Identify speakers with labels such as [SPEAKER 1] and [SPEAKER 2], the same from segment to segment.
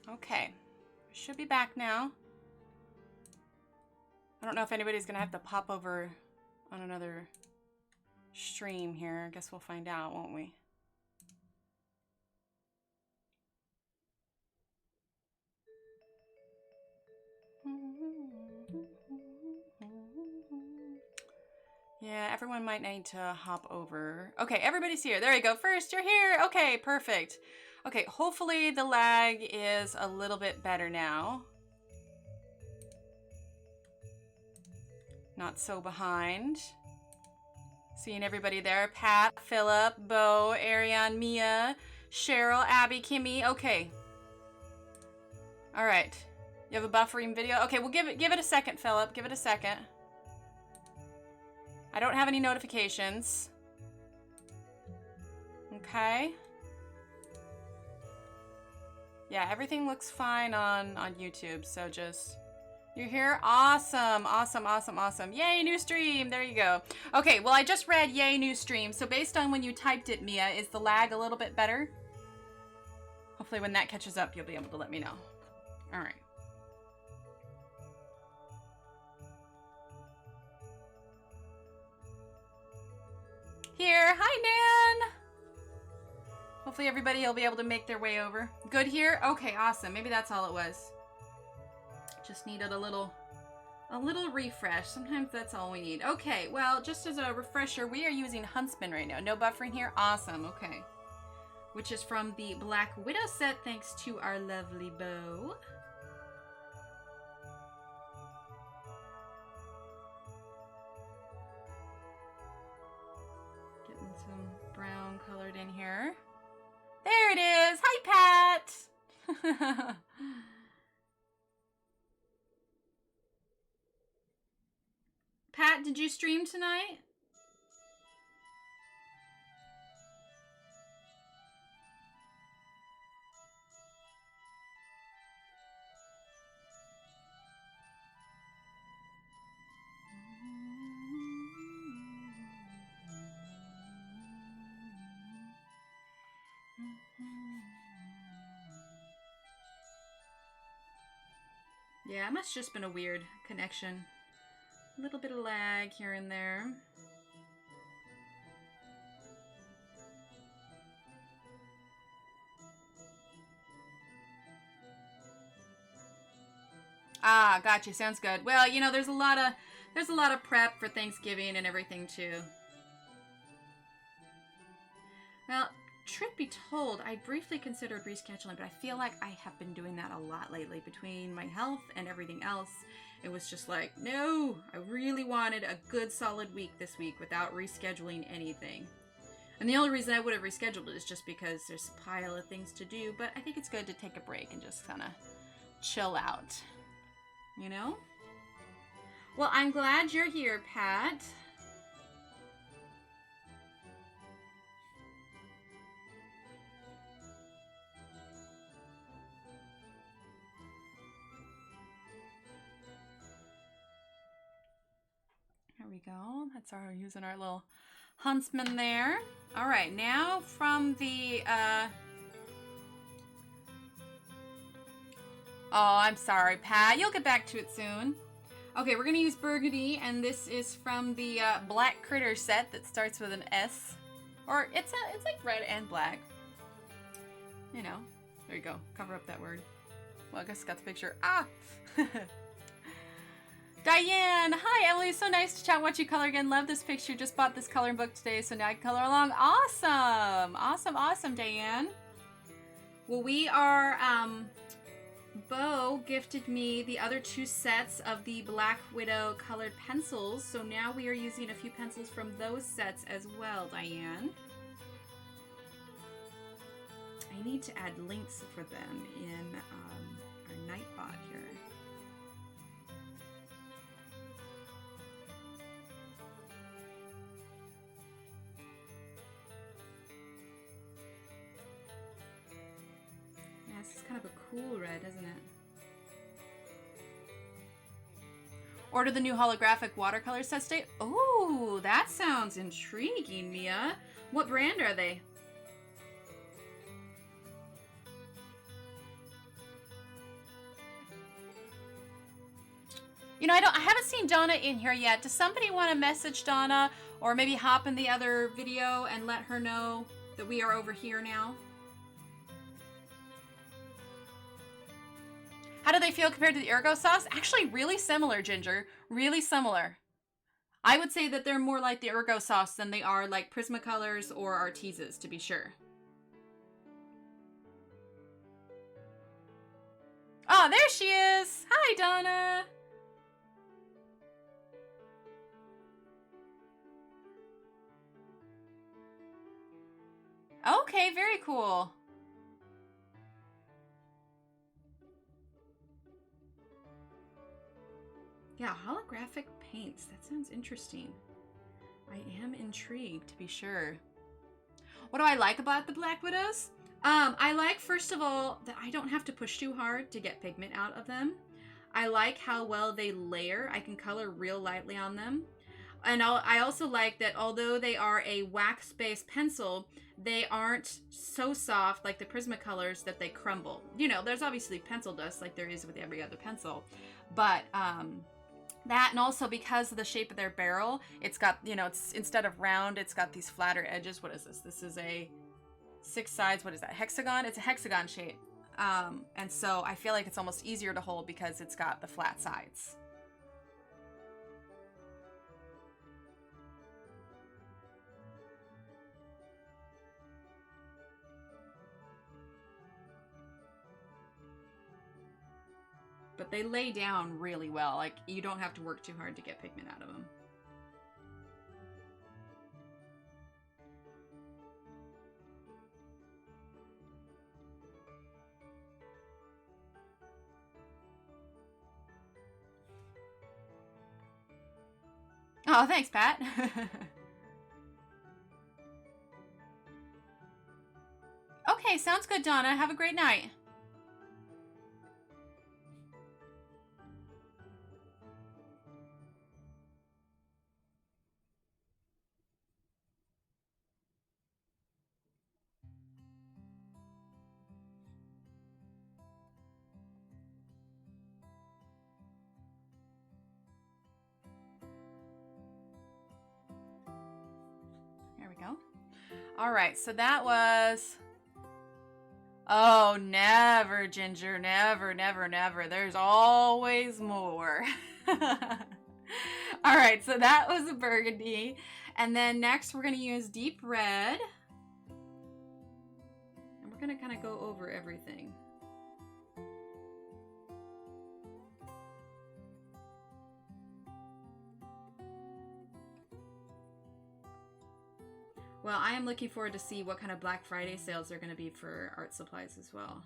[SPEAKER 1] Okay. Should be back now. I don't know if anybody's gonna have to pop over on another stream here. I guess we'll find out, won't we? Yeah, everyone might need to hop over. Okay, everybody's here. There you go. First, you're here. Okay, perfect. Okay, hopefully the lag is a little bit better now. Not so behind. Seeing everybody there. Pat, Philip, Bo, Ariane, Mia, Cheryl, Abby, Kimmy. Okay. All right. You have a buffering video? Okay, we'll give it a second, Philip. Give it a second. I don't have any notifications. Okay. Yeah, everything looks fine on YouTube, so just... You're here? Awesome, awesome, awesome, awesome. Yay, new stream. There you go. Okay, well, I just read yay, new stream. So based on when you typed it, Mia, is the lag a little bit better? Hopefully when that catches up, you'll be able to let me know. All right. Here. Hi, Nan. Hopefully everybody will be able to make their way over. Good here? Okay, awesome. Maybe that's all it was. Just needed a little refresh. Sometimes that's all we need. Okay, well, just as a refresher, we are using Huntsman right now. No buffering here? Awesome, okay. Which is from the Black Widow set, thanks to our lovely Bo. Getting some brown colored in here. There it is! Hi, Pat! Pat, did you stream tonight? Yeah, it must have just been a weird connection. A little bit of lag here and there. Ah, gotcha. Sounds good. Well, you know, there's a lot of prep for Thanksgiving and everything too. Well, truth be told, I briefly considered rescheduling, but I feel like I have been doing that a lot lately between my health and everything else. It was just like, no, I really wanted a good solid week this week without rescheduling anything. And the only reason I would have rescheduled it is just because there's a pile of things to do, but I think it's good to take a break and just kind of chill out, you know? Well, I'm glad you're here, Pat. There we go. That's our using our little Huntsman there. All right, now from the oh, I'm sorry, Pat. You'll get back to it soon. Okay, we're gonna use Burgundy, and this is from the Black Critter set that starts with an S, or it's like red and black. You know, there you go. Cover up that word. Well, I guess it's got the picture. Ah. Diane, hi Emily, so nice to chat and watch you color again. Love this picture. Just bought this coloring book today, so now I can color along. Awesome, awesome, awesome, Diane. Well, we are, Bo gifted me the other two sets of the Black Widow colored pencils, so now we are using a few pencils from those sets as well, Diane. I need to add links for them in our Nightbot here. This is kind of a cool red, isn't it? Order the new holographic watercolor set today. Oh, that sounds intriguing, Mia. What brand are they? You know, I haven't seen Donna in here yet. Does somebody want to message Donna or maybe hop in the other video and let her know that we are over here now? How do they feel compared to the ergo sauce? Actually, really similar, Ginger. Really similar. I would say that they're more like the ergo sauce than they are like Prismacolors or Artezas, to be sure. Oh, there she is. Hi, Donna. Okay, very cool. Yeah, holographic paints. That sounds interesting. I am intrigued, to be sure. What do I like about the Black Widows? I like, first of all, that I don't have to push too hard to get pigment out of them. I like how well they layer. I can color real lightly on them. And I also like that although they are a wax-based pencil, they aren't so soft like the Prismacolors that they crumble. You know, there's obviously pencil dust like there is with every other pencil. But that, and also because of the shape of their barrel, it's got, you know, it's instead of round, it's got these flatter edges. What is this? This is a 6 sides. What is that? Hexagon? It's a hexagon shape. And so I feel like it's almost easier to hold because it's got the flat sides. But they lay down really well. Like, you don't have to work too hard to get pigment out of them. Oh, thanks, Pat. Okay, sounds good, Donna. Have a great night. There we go. All right, so that was... Oh, never, Ginger. Never, never, never. There's always more. All right, so that was a burgundy. And then next we're going to use deep red. And we're going to kind of go over everything. Well, I am looking forward to see what kind of Black Friday sales are going to be for art supplies as well.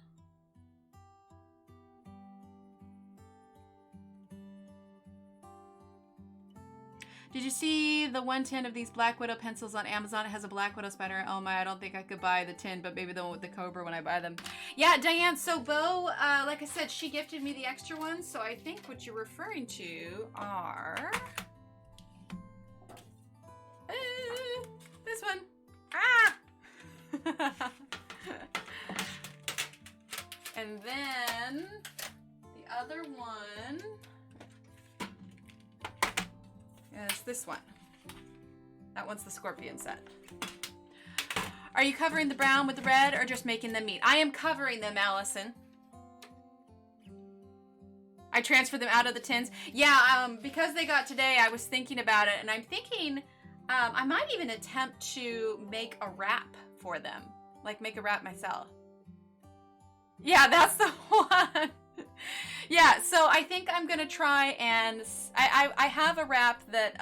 [SPEAKER 1] Did you see the one tin of these Black Widow pencils on Amazon? It has a Black Widow spider. Oh my, I don't think I could buy the tin, but maybe the one with the cobra when I buy them. Yeah, Diane, so Bo, like I said, she gifted me the extra ones, so I think what you're referring to are... this one. Ah! And then the other one is this one. That one's the scorpion set. Are you covering the brown with the red or just making them meet? I am covering them, Allison. I transferred them out of the tins. Yeah, because they got today, I was thinking about it, and I'm thinking... I might even attempt to make a wrap for them. Like, make a wrap myself. Yeah, that's the one. Yeah, so I think I'm going to try and... I have a wrap that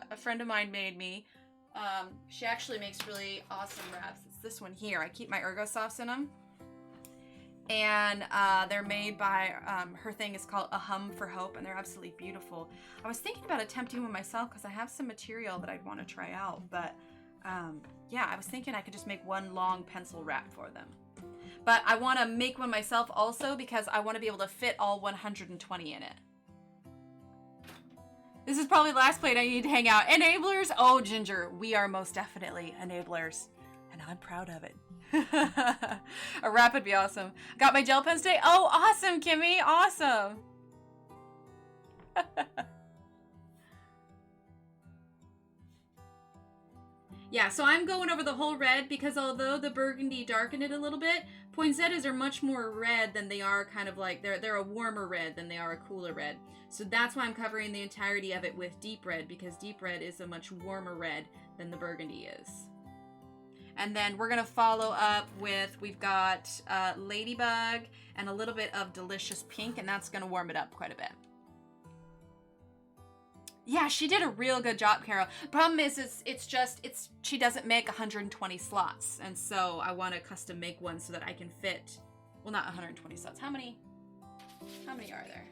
[SPEAKER 1] a friend of mine made me. She actually makes really awesome wraps. It's this one here. I keep my Ergosofts in them. And they're made by, her thing is called A Hum for Hope, and they're absolutely beautiful. I was thinking about attempting one myself because I have some material that I'd want to try out, but yeah, I was thinking I could just make one long pencil wrap for them. But I want to make one myself also because I want to be able to fit all 120 in it. This is probably the last plate I need to hang out. Enablers? Oh, Ginger, we are most definitely enablers, and I'm proud of it. A wrap would be awesome. Got my gel pens today. Oh, awesome, Kimmy. Awesome. Yeah, so I'm going over the whole red because although the burgundy darkened it a little bit, poinsettias are much more red than they are kind of like, they're a warmer red than they are a cooler red. So that's why I'm covering the entirety of it with deep red, because deep red is a much warmer red than the burgundy is. And then we're going to follow up with, we've got ladybug and a little bit of delicious pink, and that's going to warm it up quite a bit. Yeah, she did a real good job, Carol. Problem is, she doesn't make 120 slots. And so I want to custom make one so that I can fit, well, not 120 slots. How many are there?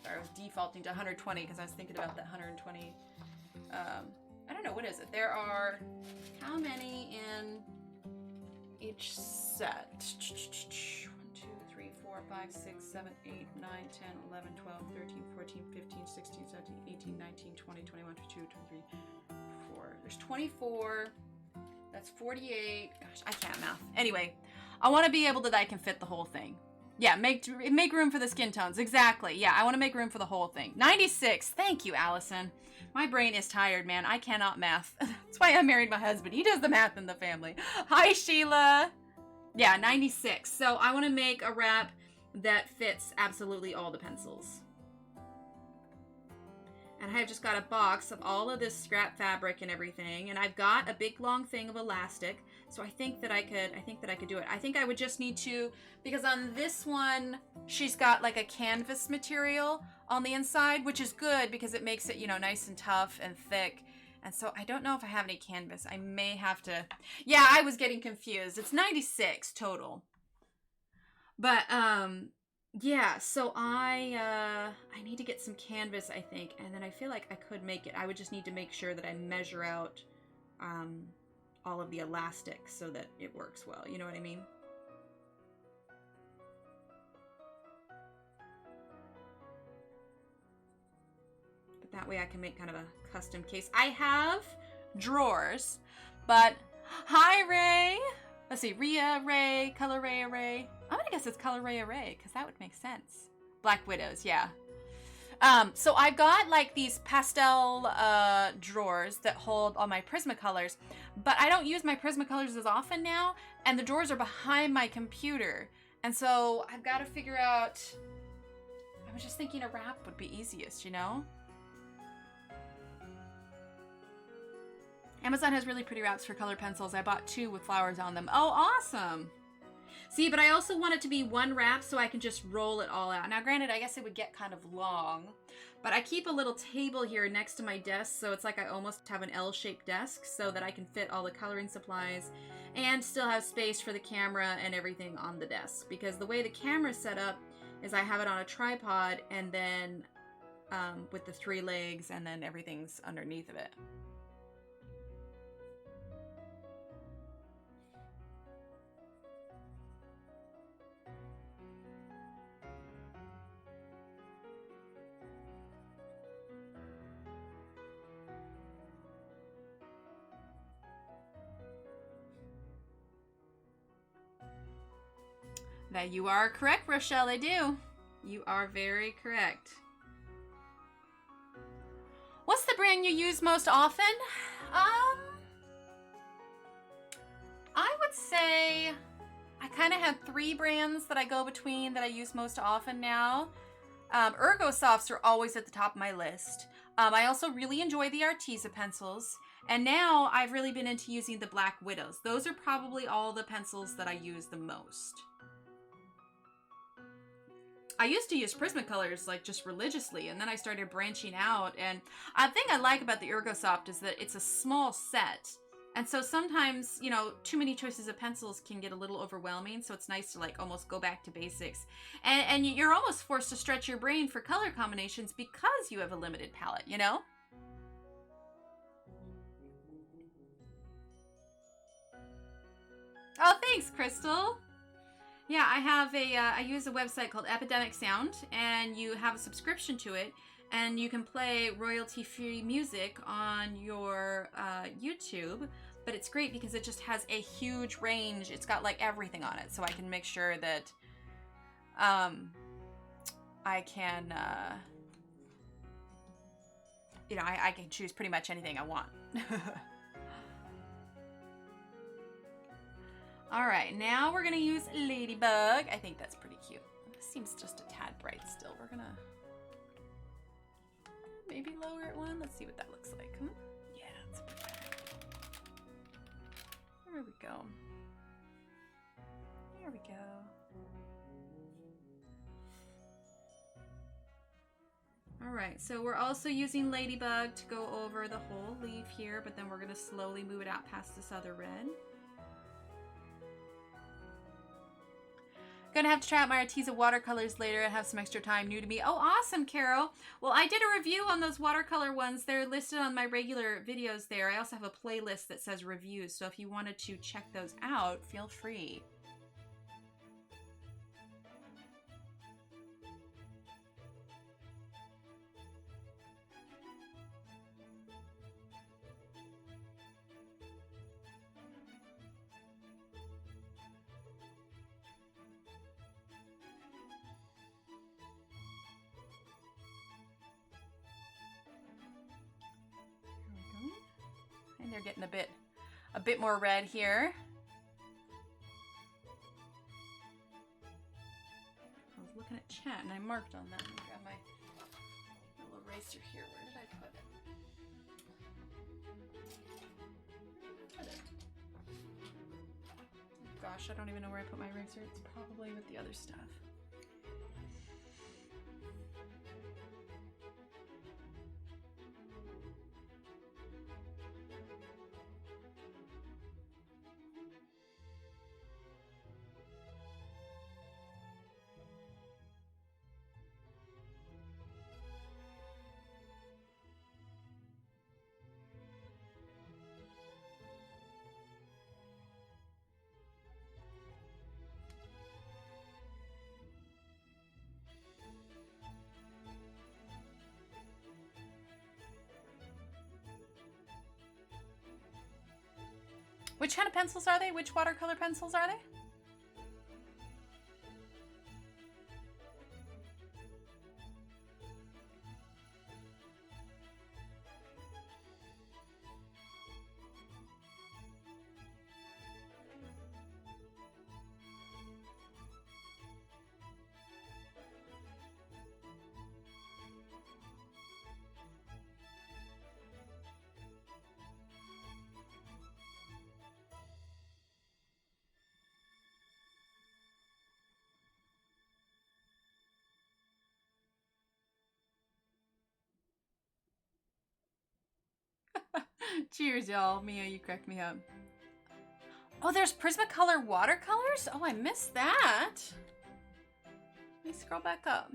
[SPEAKER 1] Sorry, I was defaulting to 120 because I was thinking about that 120. I don't know, what is it? There are, how many in each set? 4, 5, 6, 7, 8, 9, 10, 11, 12, 13, 14, 15, 16, 17, 18, 19, 20, 21, 22, 23, 24. There's 24. That's 48. Gosh, I can't math. Anyway, I want to be able that I can fit the whole thing. Yeah, make room for the skin tones. Exactly. Yeah, I want to make room for the whole thing. 96. Thank you, Allison. My brain is tired, man. I cannot math. That's why I married my husband. He does the math in the family. Hi, Sheila. Yeah, 96. So I want to make a wrap that fits absolutely all the pencils. And I've just got a box of all of this scrap fabric and everything, and I've got a big long thing of elastic. So I think that I could do it. I think I would just need to, because on this one she's got like a canvas material on the inside, which is good because it makes it, you know, nice and tough and thick. And so I don't know if I have any canvas. I may have to. Yeah, I was getting confused. It's 96 total. But yeah, so I need to get some canvas, I think, and then I feel like I could make it. I would just need to make sure that I measure out all of the elastic so that it works well. You know what I mean? But that way I can make kind of a custom case. I have drawers, but hi, Ray. Let's see, Rhea, Ray, Color Ray Array. I'm gonna guess it's Color Ray Array because that would make sense. Black Widows, yeah. So I've got like these pastel drawers that hold all my Prismacolors, but I don't use my Prismacolors as often now, and the drawers are behind my computer, and so I've got to figure out. I was just thinking a wrap would be easiest, you know. Amazon has really pretty wraps for color pencils. I bought 2 with flowers on them. Oh, awesome. See, but I also want it to be one wrap so I can just roll it all out. Now, granted, I guess it would get kind of long, but I keep a little table here next to my desk, so it's like I almost have an L-shaped desk so that I can fit all the coloring supplies and still have space for the camera and everything on the desk. Because the way the camera's set up is I have it on a tripod and then with the 3 legs and then everything's underneath of it. That you are correct, Rochelle, I do. You are very correct. What's the brand you use most often? I would say I kind of have 3 brands that I go between that I use most often now. Ergo Softs are always at the top of my list. I also really enjoy the Arteza pencils. And now I've really been into using the Black Widows. Those are probably all the pencils that I use the most. I used to use Prismacolors like just religiously, and then I started branching out. And the thing I like about the Ergosoft is that it's a small set. And so sometimes, you know, too many choices of pencils can get a little overwhelming. So it's nice to like almost go back to basics. And you're almost forced to stretch your brain for color combinations because you have a limited palette, you know? Oh, thanks, Crystal. Yeah, I have I use a website called Epidemic Sound, and you have a subscription to it, and you can play royalty-free music on your YouTube, but it's great because it just has a huge range. It's got like everything on it, so I can make sure that I can you know, I can choose pretty much anything I want. All right, now we're gonna use Ladybug. I think that's pretty cute. This seems just a tad bright still. We're gonna maybe lower it one. Let's see what that looks like. Yeah, that's a bit better. There we go. There we go. All right, so we're also using Ladybug to go over the whole leaf here, but then we're gonna slowly move it out past this other red. Gonna have to try out my Arteza watercolors later and have some extra time, new to me. Oh, awesome, Carol. Well, I did a review on those watercolor ones. They're listed on my regular videos there. I also have a playlist that says reviews, so if you wanted to check those out, feel free. And they're getting a bit more red here. I was looking at chat and I marked on that. Let me grab my little eraser here. Where did I put it? Gosh, I don't even know where I put my eraser. It's probably with the other stuff. Which kind of pencils are they? Which watercolor pencils are they? Cheers, y'all. Mia, you cracked me up. Oh, there's Prismacolor watercolors? Oh, I missed that. Let me scroll back up.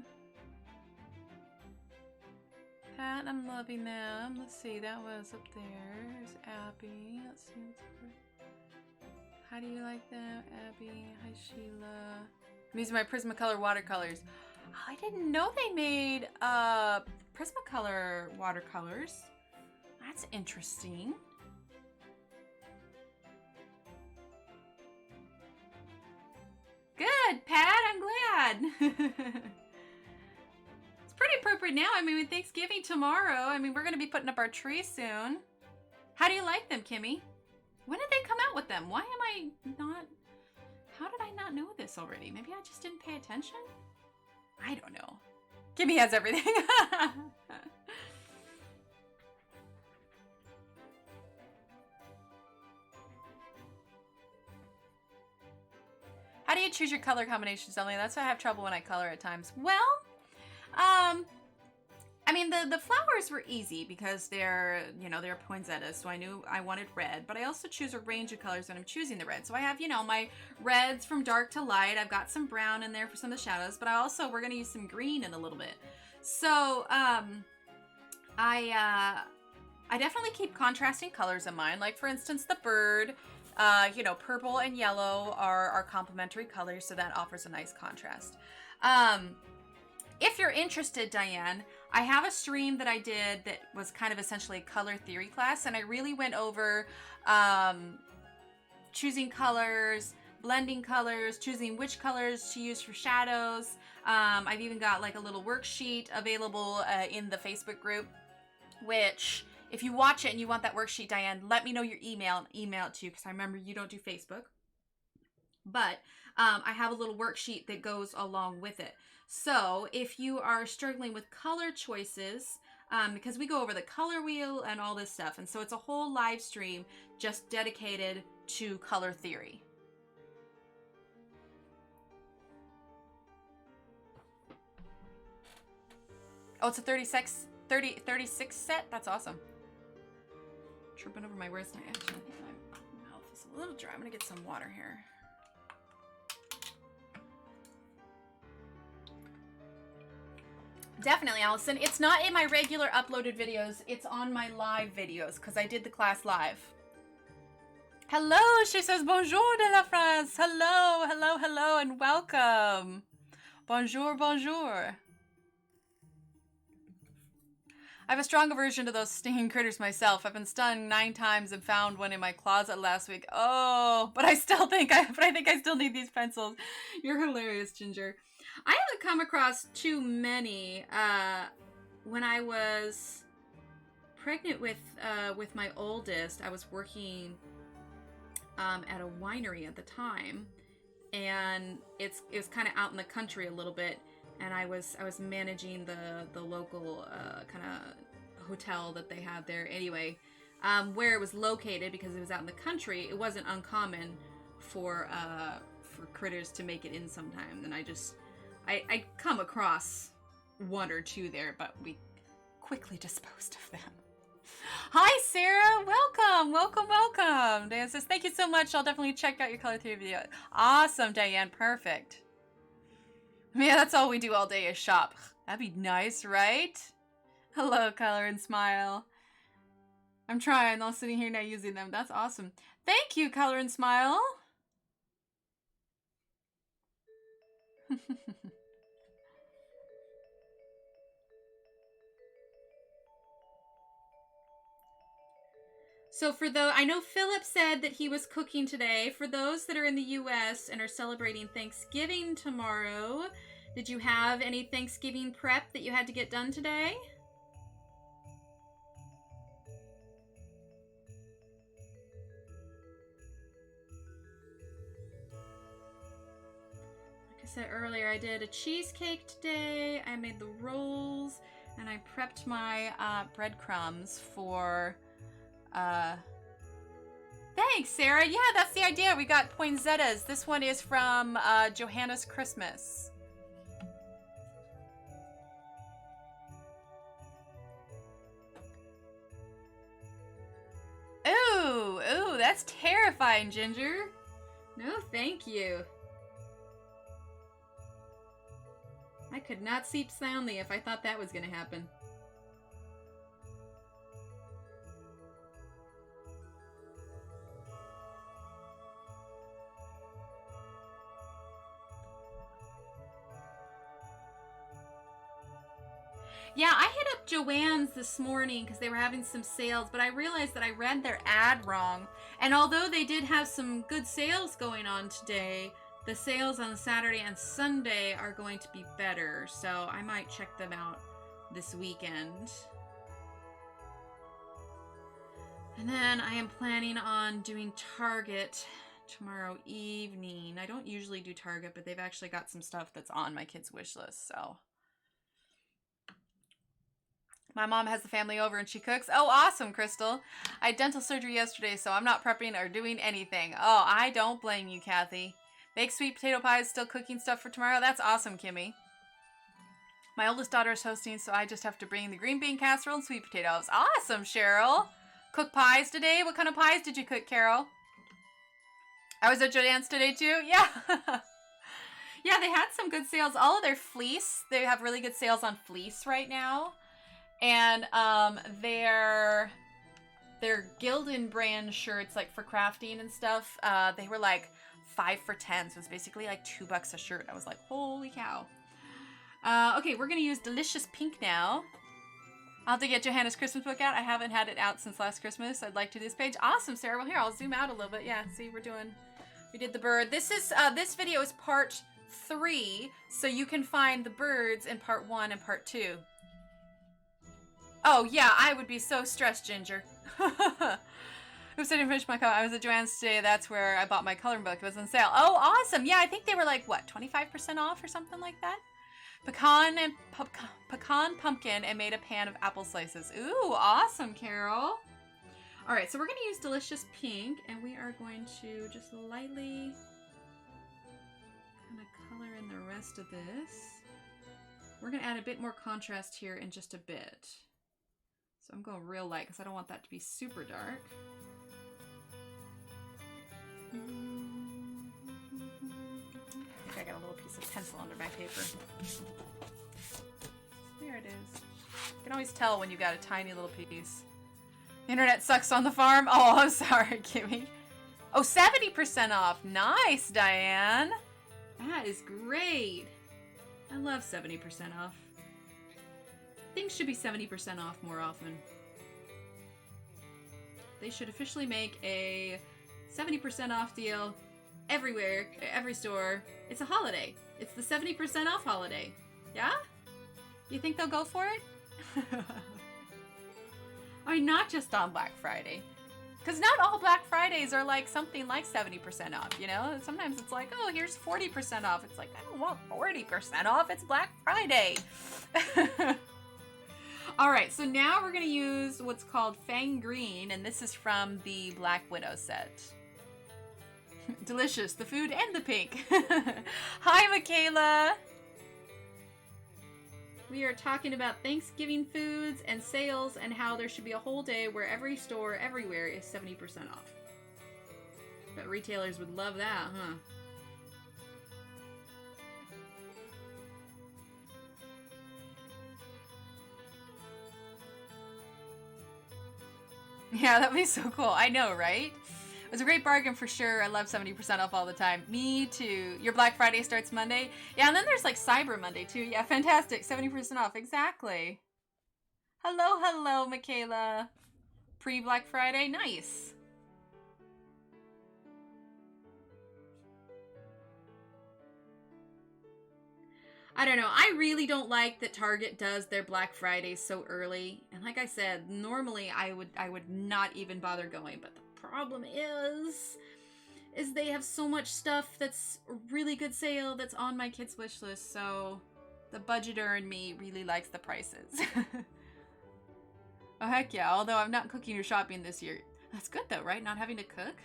[SPEAKER 1] Pat, I'm loving them. Let's see, that was up there. There's Abby. Let's see what's over. How do you like them, Abby? Hi, Sheila. I'm using my Prismacolor watercolors. Oh, I didn't know they made Prismacolor watercolors. That's interesting. Good, Pat. I'm glad. It's pretty appropriate now. I mean, with Thanksgiving tomorrow, I mean, we're going to be putting up our tree soon. How do you like them, Kimmy? When did they come out with them? Why am I not... How did I not know this already? Maybe I just didn't pay attention? I don't know. Kimmy has everything. How do you choose your color combinations, Emily? That's why I have trouble when I color at times. Well, I mean, the flowers were easy because they're, you know, they're poinsettias, so I knew I wanted red, but I also choose a range of colors when I'm choosing the red. So I have, you know, my reds from dark to light. I've got some brown in there for some of the shadows, but we're going to use some green in a little bit. So, I definitely keep contrasting colors in mind. Like, for instance, the bird, you know, purple and yellow are complementary colors, so that offers a nice contrast. If you're interested, Diane, I have a stream that I did that was kind of essentially a color theory class, and I really went over choosing colors, blending colors, choosing which colors to use for shadows. I've even got like a little worksheet available in the Facebook group. which if you watch it and you want that worksheet, Diane, let me know your email and email it to you, because I remember you don't do Facebook. But I have a little worksheet that goes along with it. So if you are struggling with color choices, because we go over the color wheel and all this stuff, and so it's a whole live stream just dedicated to color theory. Oh, it's a 36 set? That's awesome. Tripping over my words. Actually, I think my mouth is a little dry. I'm gonna get some water here. Definitely, Allison. It's not in my regular uploaded videos. It's on my live videos because I did the class live. Hello, she says, bonjour de la France. Hello, hello, hello, and welcome. Bonjour, bonjour. I have a strong aversion to those stinging critters myself. I've been stung 9 times and found one in my closet last week. Oh, but I think I still need these pencils. You're hilarious, Ginger. I haven't come across too many. When I was pregnant with my oldest, I was working at a winery at the time, and it was kind of out in the country a little bit, and I was managing the local kind of hotel that they had there. Anyway, where it was located, because it was out in the country, it wasn't uncommon for critters to make it in sometime. And I come across 1 or 2 there, but we quickly disposed of them. Hi, Sarah. Welcome, welcome, welcome. Diane says, thank you so much. I'll definitely check out your color theory video. Awesome, Diane. Perfect. Yeah, that's all we do all day is shop. That'd be nice, right? Hello, Color and Smile. I'm trying. I'm sitting here now using them. That's awesome. Thank you, Color and Smile. So I know Philip said that he was cooking today. For those that are in the U.S. and are celebrating Thanksgiving tomorrow, did you have any Thanksgiving prep that you had to get done today? Like I said earlier, I did a cheesecake today. I made the rolls, and I prepped my breadcrumbs for... Thanks, Sarah. Yeah, that's the idea. We got poinsettias. This one is from Johanna's Christmas. Ooh, ooh, that's terrifying, Ginger. No, thank you. I could not sleep soundly if I thought that was going to happen. Yeah, I hit up Joann's this morning because they were having some sales, but I realized that I read their ad wrong. And although they did have some good sales going on today, the sales on Saturday and Sunday are going to be better. So I might check them out this weekend. And then I am planning on doing Target tomorrow evening. I don't usually do Target, but they've actually got some stuff that's on my kids' wish list, so... My mom has the family over and she cooks. Oh, awesome, Crystal. I had dental surgery yesterday, so I'm not prepping or doing anything. Oh, I don't blame you, Kathy. Baked sweet potato pies, still cooking stuff for tomorrow. That's awesome, Kimmy. My oldest daughter is hosting, so I just have to bring the green bean casserole and sweet potatoes. Awesome, Cheryl. Cook pies today? What kind of pies did you cook, Carol? I was at Joann's today, too? Yeah. Yeah, they had some good sales. All of their fleece, they have really good sales on fleece right now. And their Gildan brand shirts, like for crafting and stuff, they were like 5 for $10, so it's basically like $2 a shirt. I was like, holy cow. Okay, we're gonna use Delicious Pink now. I'll have to get Johanna's Christmas book out. I haven't had it out since last Christmas. I'd like to do this page. Awesome, Sarah. Well, here, I'll zoom out a little bit. Yeah, see, we did the bird. This video is part 3, so you can find the birds in part 1 and part 2. Oh, yeah, I would be so stressed, Ginger. Who said I finished my color? I was at Joann's today. That's where I bought my coloring book. It was on sale. Oh, awesome. Yeah, I think they were like, what, 25% off or something like that? Pecan pumpkin and made a pan of apple slices. Ooh, awesome, Carol. All right, so we're going to use Delicious Pink, and we are going to just lightly kind of color in the rest of this. We're going to add a bit more contrast here in just a bit. So I'm going real light because I don't want that to be super dark. I think I got a little piece of pencil under my paper. There it is. You can always tell when you got a tiny little piece. The internet sucks on the farm. Oh, I'm sorry, Kimmy. Oh, 70% off. Nice, Diane. That is great. I love 70% off. Things should be 70% off more often. They should officially make a 70% off deal everywhere, every store. It's a holiday. It's the 70% off holiday. Yeah? You think they'll go for it? I mean, not just on Black Friday. Because not all Black Fridays are like something like 70% off, you know? Sometimes it's like, oh, here's 40% off. It's like, I don't want 40% off. It's Black Friday. All right, so now we're going to use what's called Fang Green, and this is from the Black Widow set. Delicious, the food and the pink. Hi, Michaela. We are talking about Thanksgiving foods and sales and how there should be a whole day where every store everywhere is 70% off. But retailers would love that, huh? Yeah, that'd be so cool. I know, right? It was a great bargain for sure. I love 70% off all the time. Me too. Your Black Friday starts Monday. Yeah, and then there's like Cyber Monday too. Yeah, fantastic. 70% off. Exactly. Hello, hello, Michaela. Pre-Black Friday. Nice. I don't know. I really don't like that Target does their Black Fridays so early. And like I said, normally I would not even bother going, but the problem is they have so much stuff that's a really good sale that's on my kids' wish list, so the budgeter in me really likes the prices. Oh heck yeah, although I'm not cooking or shopping this year. That's good though, right? Not having to cook?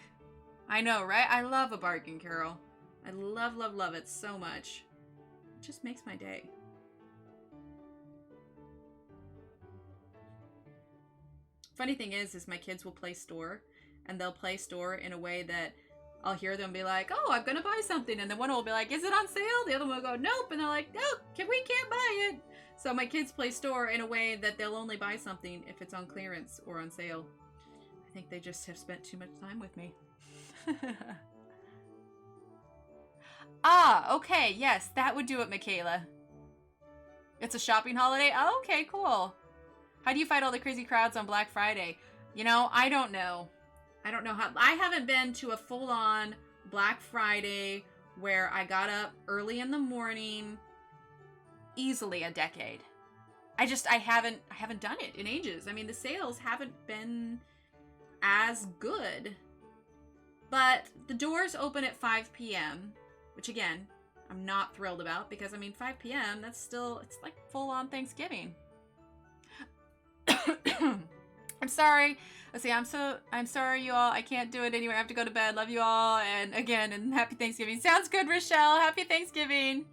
[SPEAKER 1] I know, right? I love a bargain, Carol. I love, love, love it so much. It just makes my day. Funny thing is my kids will play store, and they'll play store in a way that I'll hear them be like, oh, I'm gonna buy something, and then one will be like, is it on sale? The other one will go, nope, and they're like, no, we can't buy it. So my kids play store in a way that they'll only buy something if it's on clearance or on sale. I think they just have spent too much time with me. Ah, okay, yes, that would do it, Michaela. It's a shopping holiday? Oh, okay, cool. How do you fight all the crazy crowds on Black Friday? You know, I don't know. I don't know how. I haven't been to a full-on Black Friday where I got up early in the morning, easily a decade. I haven't done it in ages. I mean, the sales haven't been as good. But the doors open at 5 p.m., which again, I'm not thrilled about because, I mean, 5 p.m., that's still, it's like full-on Thanksgiving. I'm sorry. Let's see, I'm sorry, you all. I can't do it anyway. I have to go to bed. Love you all. And again, and happy Thanksgiving. Sounds good, Rochelle. Happy Thanksgiving.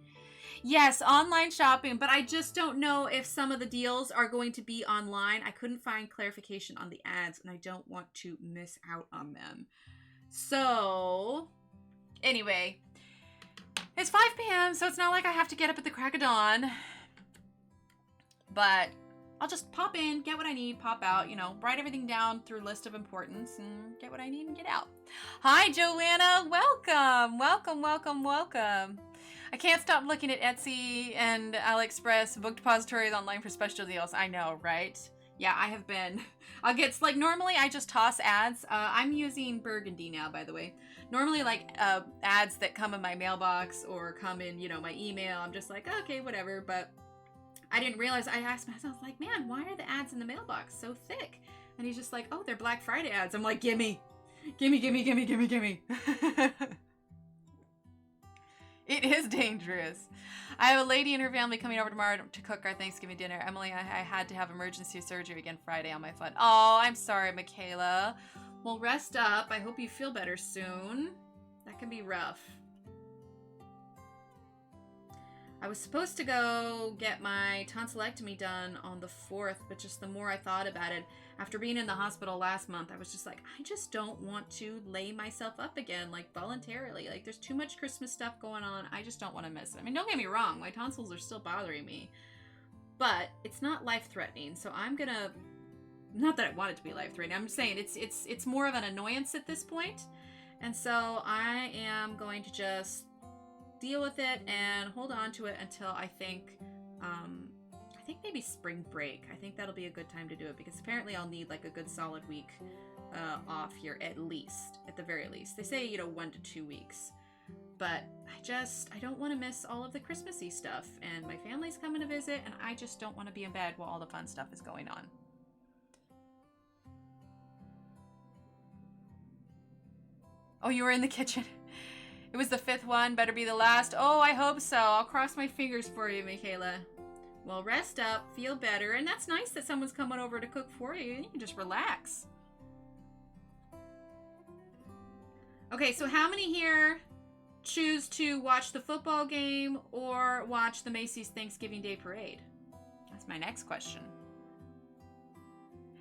[SPEAKER 1] Yes, online shopping, but I just don't know if some of the deals are going to be online. I couldn't find clarification on the ads, and I don't want to miss out on them. So, anyway, it's 5 p.m., so it's not like I have to get up at the crack of dawn. But I'll just pop in, get what I need, pop out, you know, write everything down through list of importance and get what I need and get out. Hi, Joanna. Welcome. Welcome, welcome, welcome. I can't stop looking at Etsy and AliExpress book depositories online for special deals. I know, right? Yeah, I have been. I'll get, like, normally I just toss ads. I'm using Burgundy now, by the way. Normally, like, ads that come in my mailbox or come in, you know, my email, I'm just like, okay, whatever. But I didn't realize, I asked him, I was like, man, why are the ads in the mailbox so thick? And he's just like, oh, they're Black Friday ads. I'm like, gimme. Gimme, gimme, gimme, gimme, gimme. It is dangerous. I have a lady and her family coming over tomorrow to cook our Thanksgiving dinner. Emily, I had to have emergency surgery again Friday on my foot. Oh, I'm sorry, Michaela. Well, rest up. I hope you feel better soon. That can be rough. I was supposed to go get my tonsillectomy done on the 4th, but just the more I thought about it, after being in the hospital last month, I was just like, I just don't want to lay myself up again, like, voluntarily. Like, there's too much Christmas stuff going on. I just don't want to miss it. I mean, don't get me wrong. My tonsils are still bothering me. But it's not life-threatening, so I'm gonna... Not that I want it to be life-threatening. I'm just saying it's more of an annoyance at this point. And so I am going to just deal with it and hold on to it until I think maybe spring break. I think that'll be a good time to do it because apparently I'll need like a good solid week off here at least, at the very least. They say, 1 to 2 weeks. But I don't want to miss all of the Christmassy stuff, and my family's coming to visit, and I just don't want to be in bed while all the fun stuff is going on. Oh, you were in the kitchen. It was the 5th one. Better be the last. Oh, I hope so. I'll cross my fingers for you, Michaela. Well, rest up. Feel better. And that's nice that someone's coming over to cook for you. You can just relax. Okay, so how many here choose to watch the football game or watch the Macy's Thanksgiving Day Parade? That's my next question.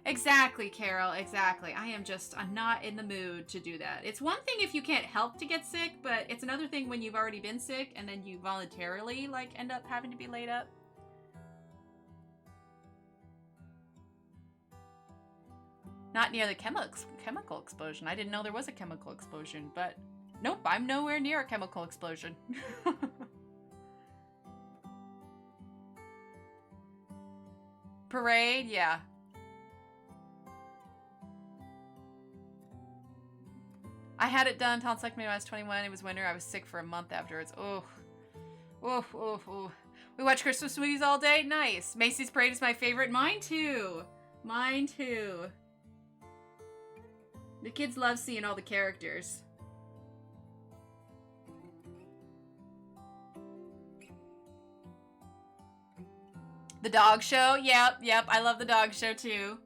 [SPEAKER 1] Exactly, Carol, exactly. I'm not in the mood to do that. It's one thing if you can't help to get sick, but it's another thing when you've already been sick and then you voluntarily, end up having to be laid up. Not near the chemical explosion. I didn't know there was a chemical explosion, but nope, I'm nowhere near a chemical explosion. Parade, yeah. I had it done, tonsillectomy when I was 21. It was winter. I was sick for a month afterwards. Oh. We watch Christmas movies all day. Nice. Macy's Parade is my favorite. Mine too. Mine too. The kids love seeing all the characters. The dog show. Yep. I love the dog show too.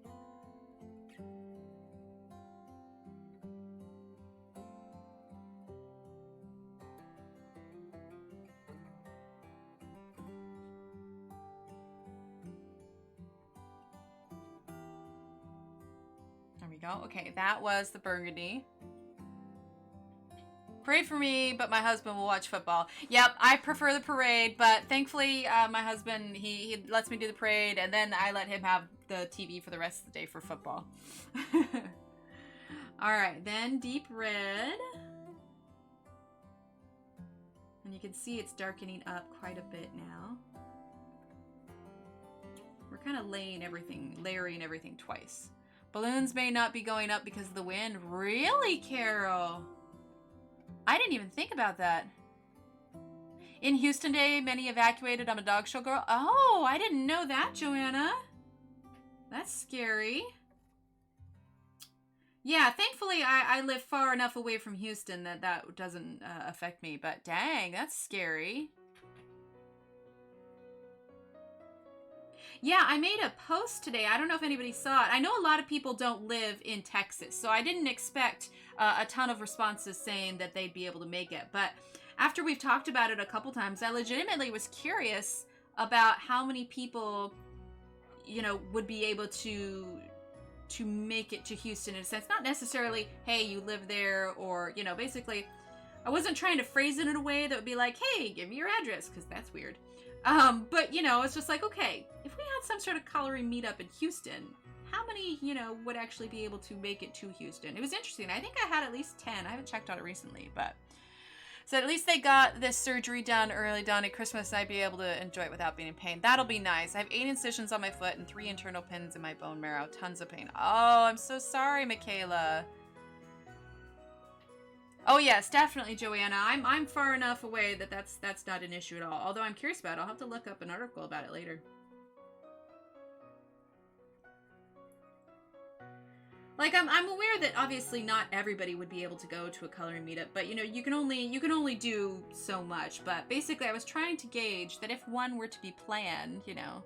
[SPEAKER 1] Okay, that was the Burgundy. Parade for me, but my husband will watch football. Yep, I prefer the parade, but thankfully my husband, he lets me do the parade, and then I let him have the TV for the rest of the day for football. Alright, then deep red. And you can see it's darkening up quite a bit now. We're kind of layering everything twice. Balloons may not be going up because of the wind. Really, Carol? I didn't even think about that. In Houston Day, many evacuated. I'm a dog show girl. Oh, I didn't know that, Johanna. That's scary. Yeah, thankfully I live far enough away from Houston that doesn't affect me. But dang, that's scary. Yeah, I made a post today. I don't know if anybody saw it. I know a lot of people don't live in Texas, so I didn't expect a ton of responses saying that they'd be able to make it. But after we've talked about it a couple times, I legitimately was curious about how many people, would be able to make it to Houston in a sense. Not necessarily, hey, you live there, or, basically, I wasn't trying to phrase it in a way that would be like, hey, give me your address, because that's weird. But, it's just like, okay, if we had some sort of coloring meetup in Houston, how many, would actually be able to make it to Houston? It was interesting. I think I had at least 10. I haven't checked on it recently, but... So at least they got this surgery done early at Christmas, and I'd be able to enjoy it without being in pain. That'll be nice. I have 8 incisions on my foot and 3 internal pins in my bone marrow. Tons of pain. Oh, I'm so sorry, Michaela. Oh yes, definitely, Joanna. I'm far enough away that that's not an issue at all. Although I'm curious about it. I'll have to look up an article about it later. Like, I'm aware that obviously not everybody would be able to go to a coloring meetup, but you know, you can only do so much. But basically, I was trying to gauge that if one were to be planned, you know.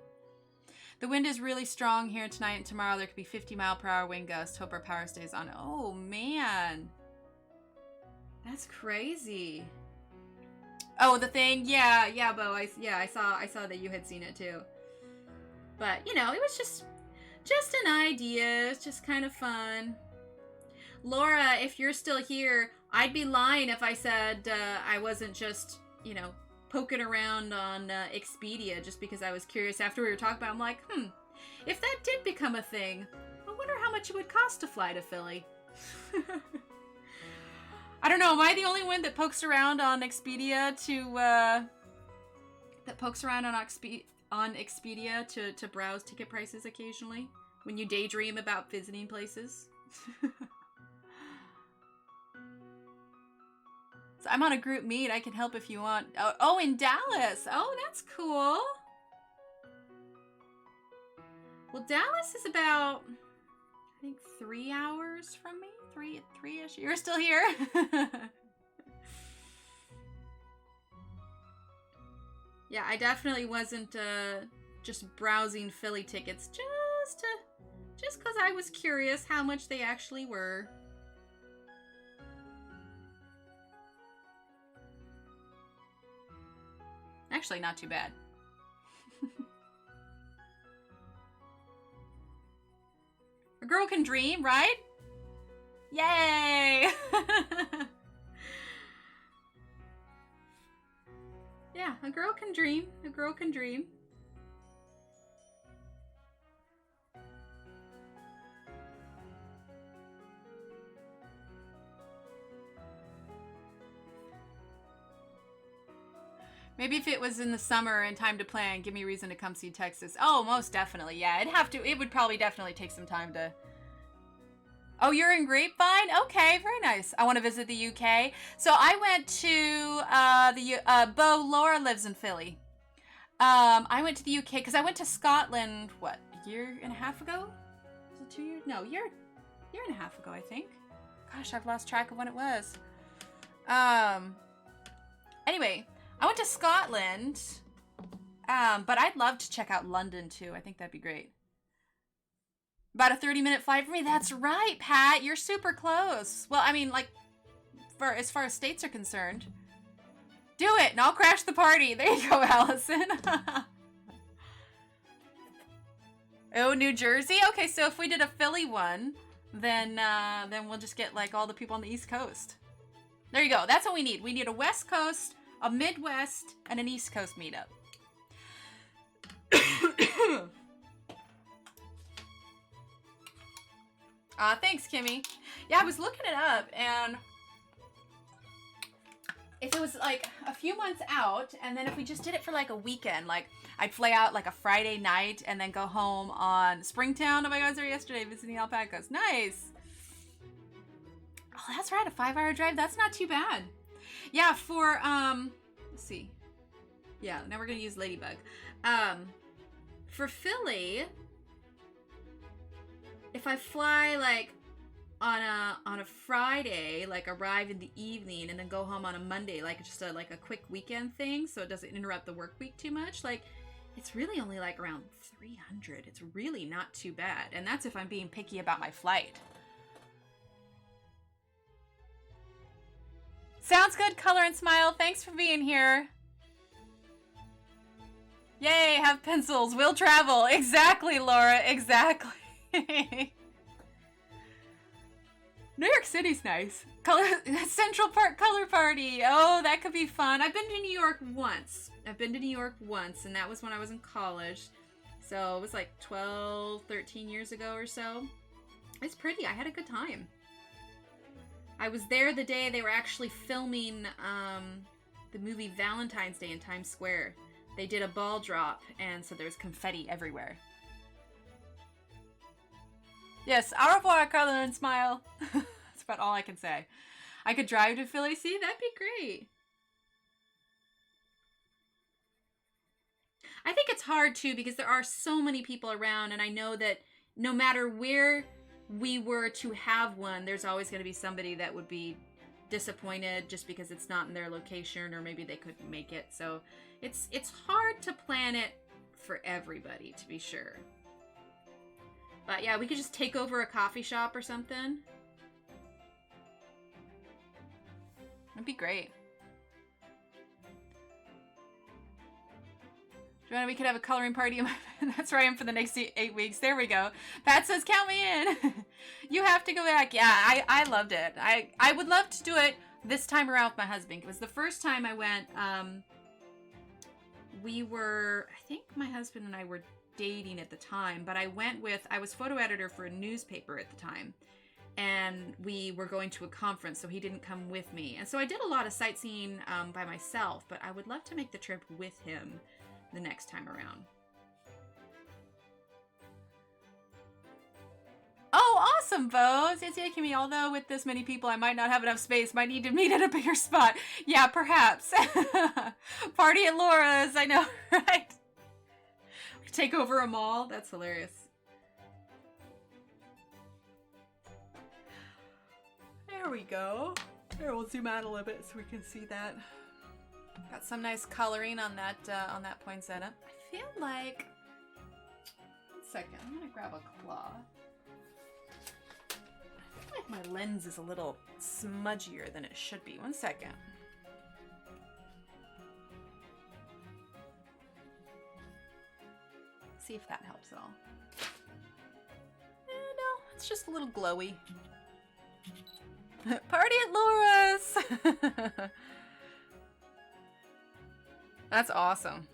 [SPEAKER 1] The wind is really strong here tonight and tomorrow. There could be 50-mile-per-hour wind gusts. Hope our power stays on. Oh man, that's crazy. Oh, the thing, yeah, Bo. I saw that you had seen it too. But you know, it was just an idea. It's just kind of fun. Laura, if you're still here, I'd be lying if I said I wasn't just, you know, poking around on Expedia just because I was curious after we were talking about it. I'm like, if that did become a thing, I wonder how much it would cost to fly to Philly. I don't know. Am I the only one that pokes around on Expedia on Expedia to browse ticket prices occasionally when you daydream about visiting places? So I'm on a group meet. I can help if you want. Oh, in Dallas. Oh, that's cool. Well, Dallas is about, I think, 3 hours from me. Three-ish. You're still here? Yeah, I definitely wasn't just browsing Philly tickets just because I was curious how much they actually were. Actually, not too bad. A girl can dream, right? Yay! Yeah, a girl can dream. A girl can dream. Maybe if it was in the summer and time to plan, give me a reason to come see Texas. Oh, most definitely. Yeah, it would probably definitely take some time to... Oh, you're in Grapevine? Okay, very nice. I want to visit the UK. So I went to Laura lives in Philly. I went to the UK because I went to Scotland, what, a year and a half ago? Was it 2 years? No, year and a half ago, I think. Gosh, I've lost track of when it was. Anyway, I went to Scotland, but I'd love to check out London too. I think that'd be great. About a 30-minute flight for me. That's right, Pat. You're super close. Well, I mean, like, as far as states are concerned. Do it, and I'll crash the party. There you go, Allison. Oh, New Jersey? Okay, so if we did a Philly one, then we'll just get, like, all the people on the East Coast. There you go. That's what we need. We need a West Coast, a Midwest, and an East Coast meetup. Thanks, Kimmy. Yeah, I was looking it up, and if it was like a few months out, and then if we just did it for like a weekend, like I'd fly out like a Friday night and then go home on Springtown. Oh my God, I was there yesterday visiting alpacas. Nice. Oh, that's right, a 5-hour drive. That's not too bad. Yeah, for let's see. Yeah, now we're gonna use Ladybug. For Philly, if I fly like on a Friday, like arrive in the evening and then go home on a Monday, like just a quick weekend thing, so it doesn't interrupt the work week too much, like it's really only like around 300. It's really not too bad, and that's if I'm being picky about my flight. Sounds good, Color and Smile. Thanks for being here. Yay, have pencils. We'll travel. Exactly, Laura. Exactly. New York City's nice. Central Park Color Party. Oh, that could be fun. I've been to New York once. And that was when I was in college. So it was like 12, 13 years ago or so. It's pretty. I had a good time. I was there the day they were actually filming the movie Valentine's Day in Times Square. They did a ball drop, and so there was confetti everywhere. Yes, au revoir, Color and Smile. That's about all I can say. I could drive to Philly. See, that'd be great. I think it's hard, too, because there are so many people around, and I know that no matter where we were to have one, there's always going to be somebody that would be disappointed just because it's not in their location, or maybe they couldn't make it. So it's hard to plan it for everybody, to be sure. But yeah, we could just take over a coffee shop or something. That'd be great. Johanna, we could have a coloring party. That's where I am for the next 8 weeks. There we go. Pat says, count me in. You have to go back. Yeah, I loved it. I would love to do it this time around with my husband. It was the first time I went. I think my husband and I were dating at the time, but I was photo editor for a newspaper at the time. And we were going to a conference, so he didn't come with me. And so I did a lot of sightseeing by myself, but I would love to make the trip with him the next time around. Oh, awesome, Bo. It's taking me, although with this many people, I might not have enough space. Might need to meet at a bigger spot. Yeah, perhaps. Party at Laura's, I know, right? Take over a mall. That's hilarious. There we go. Here, we'll zoom out a little bit so we can see that. Got some nice coloring on that poinsettia. I feel like... One second. I'm going to grab a cloth. I feel like my lens is a little smudgier than it should be. One second. See if that helps at all. No, it's just a little glowy. Party at Laura's! That's awesome.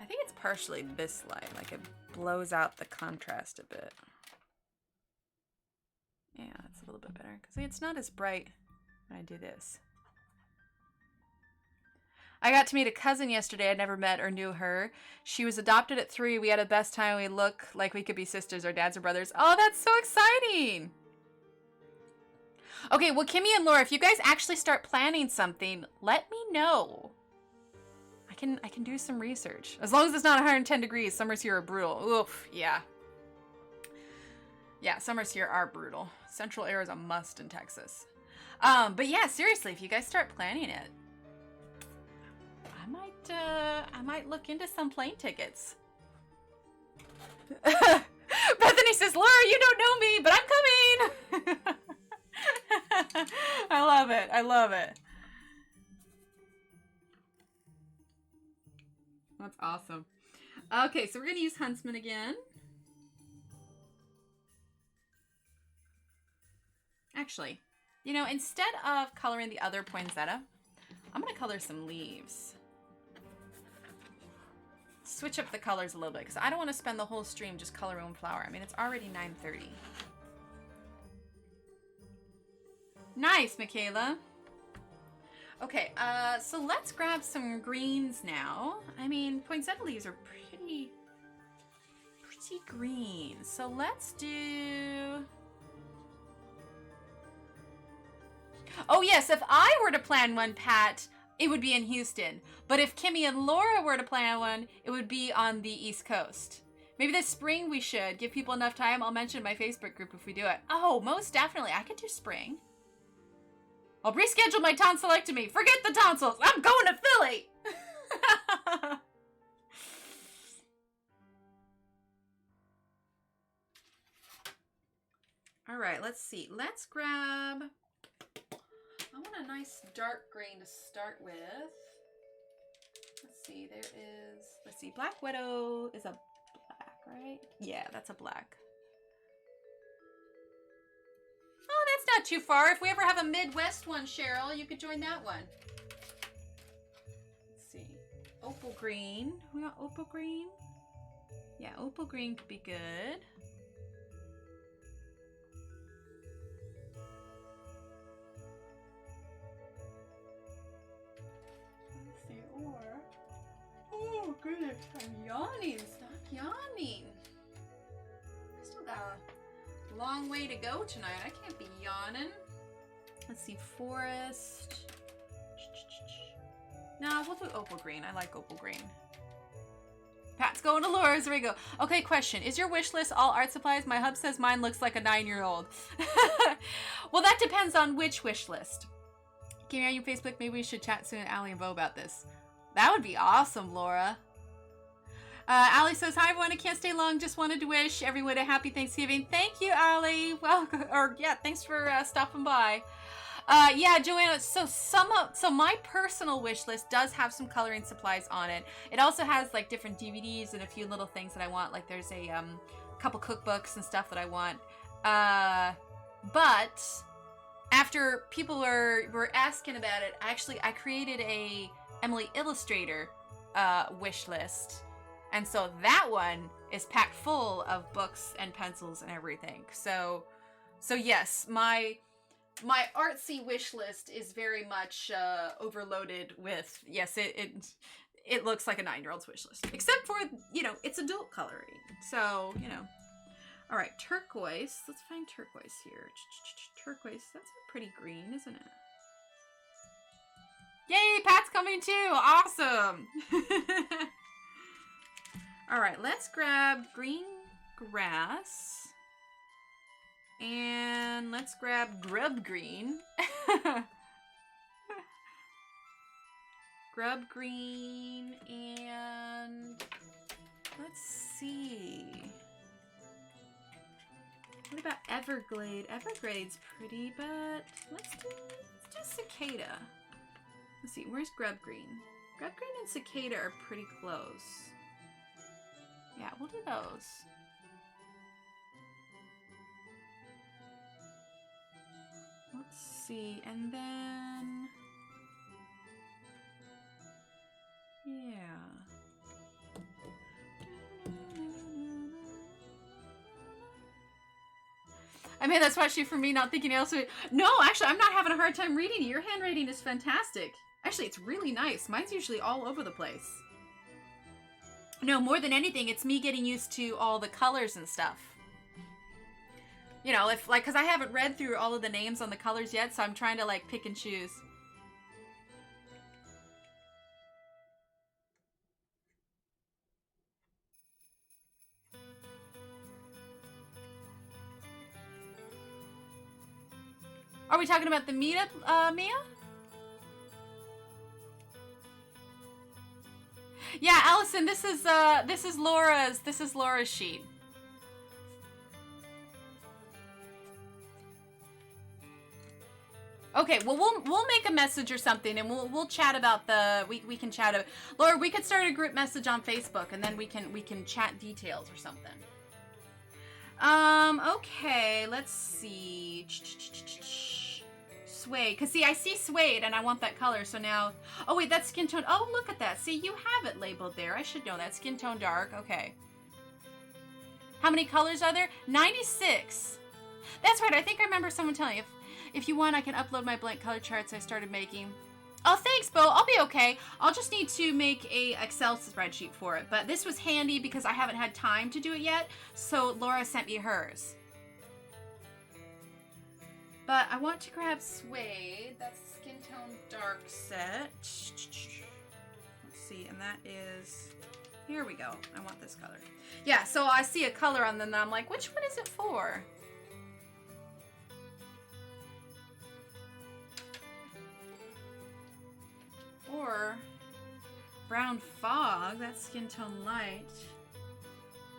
[SPEAKER 1] I think it's partially this light, like it blows out the contrast a bit. Yeah, it's a little bit better, because it's not as bright when I do this. I got to meet a cousin yesterday. I'd never met or knew her. She was adopted at 3. We had the best time. We look like we could be sisters or dads or brothers. Oh, that's so exciting! Okay, well, Kimmy and Laura, if you guys actually start planning something, let me know. I can do some research. As long as it's not 110 degrees. Summers here are brutal. Oof, yeah. Yeah, summers here are brutal. Central air is a must in Texas. But yeah, seriously, if you guys start planning it, I might look into some plane tickets. Bethany says, Laura, you don't know me, but I'm coming. I love it. I love it. That's awesome. Okay, so we're going to use Huntsman again. Actually, you know, instead of coloring the other poinsettia, I'm going to color some leaves. Switch up the colors a little bit, because I don't want to spend the whole stream just coloring one flower. I mean, it's already 9:30. Nice, Michaela. Okay, so let's grab some greens now. I mean, poinsettia leaves are pretty green. So let's do... Oh yes, if I were to plan one, Pat, it would be in Houston. But if Kimmy and Laura were to plan one, it would be on the East Coast. Maybe this spring we should. Give people enough time. I'll mention my Facebook group if we do it. Oh, most definitely. I could do spring. I'll reschedule my tonsillectomy. Forget the tonsils. I'm going to Philly. All right, let's see. Let's grab... I want a nice dark green to start with. Let's see, there is... Let's see, Black Widow is a black, right? Yeah, that's a black. Oh, that's not too far. If we ever have a Midwest one, Cheryl, you could join that one. Let's see. Opal green. We got opal green? Yeah, opal green could be good. Let's see, or... Oh, goodness, I'm yawning. Stop yawning. I still got a long way to go tonight. I can't be yawning. Let's see, forest. No, we'll do opal green. I like opal green. Pat Pat's going to Laura's. There we go. Okay, question. Is your wish list all art supplies? My hub says mine looks like a 9-year-old. Well, that depends on which wish list. Can you on Facebook? Maybe we should chat soon, Allie and Bo, about this. That would be awesome, Laura. Allie says, hi, everyone. I can't stay long. Just wanted to wish everyone a happy Thanksgiving. Thank you, Allie. Welcome. Or, yeah, thanks for stopping by. Yeah, Joanna, so my personal wish list does have some coloring supplies on it. It also has like different DVDs and a few little things that I want. Like there's a couple cookbooks and stuff that I want. But after people were asking about it, I created a Emily Illustrator wish list. And so that one is packed full of books and pencils and everything. So yes, my artsy wish list is very much overloaded with, yes, it looks like a 9-year-old's wish list. Except for, you know, it's adult coloring. So, you know. All right, turquoise. Let's find turquoise here. Turquoise, that's a pretty green, isn't it? Yay, Pat's coming too. Awesome. All right, let's grab green grass. And let's grab Grub green. Grub green, and let's see. What about Everglade? Everglade's pretty, but let's do Cicada. Let's see, where's Grub green? Grub green and Cicada are pretty close. Yeah, we'll do those. Let's see, and then, yeah. I mean, that's why for me not thinking else. No, actually, I'm not having a hard time reading it. Your handwriting is fantastic. Actually, it's really nice. Mine's usually all over the place. No, more than anything, it's me getting used to all the colors and stuff. You know, if like, because I haven't read through all of the names on the colors yet, so I'm trying to like pick and choose. Are we talking about the meetup, Mia? Yeah, Allison, this is Laura's sheet. Okay, well we'll make a message or something, and we'll chat about we can chat about, Laura, we could start a group message on Facebook, and then we can chat details or something. Okay, let's see. Suede, cause see, I see suede and I want that color, so now, oh wait, that's skin tone. Oh, look at that. See, you have it labeled there. I should know that. Skin tone dark. Okay. How many colors are there? 96. That's right. I think I remember someone telling you, if you want, I can upload my blank color charts I started making. Oh, thanks, Bo. I'll be okay. I'll just need to make a Excel spreadsheet for it. But this was handy because I haven't had time to do it yet, so Laura sent me hers. But I want to grab suede. That's skin tone dark set. Let's see, and that is, here we go. I want this color. Yeah, so I see a color on them and I'm like, which one is it for? Or brown fog, that's skin tone light.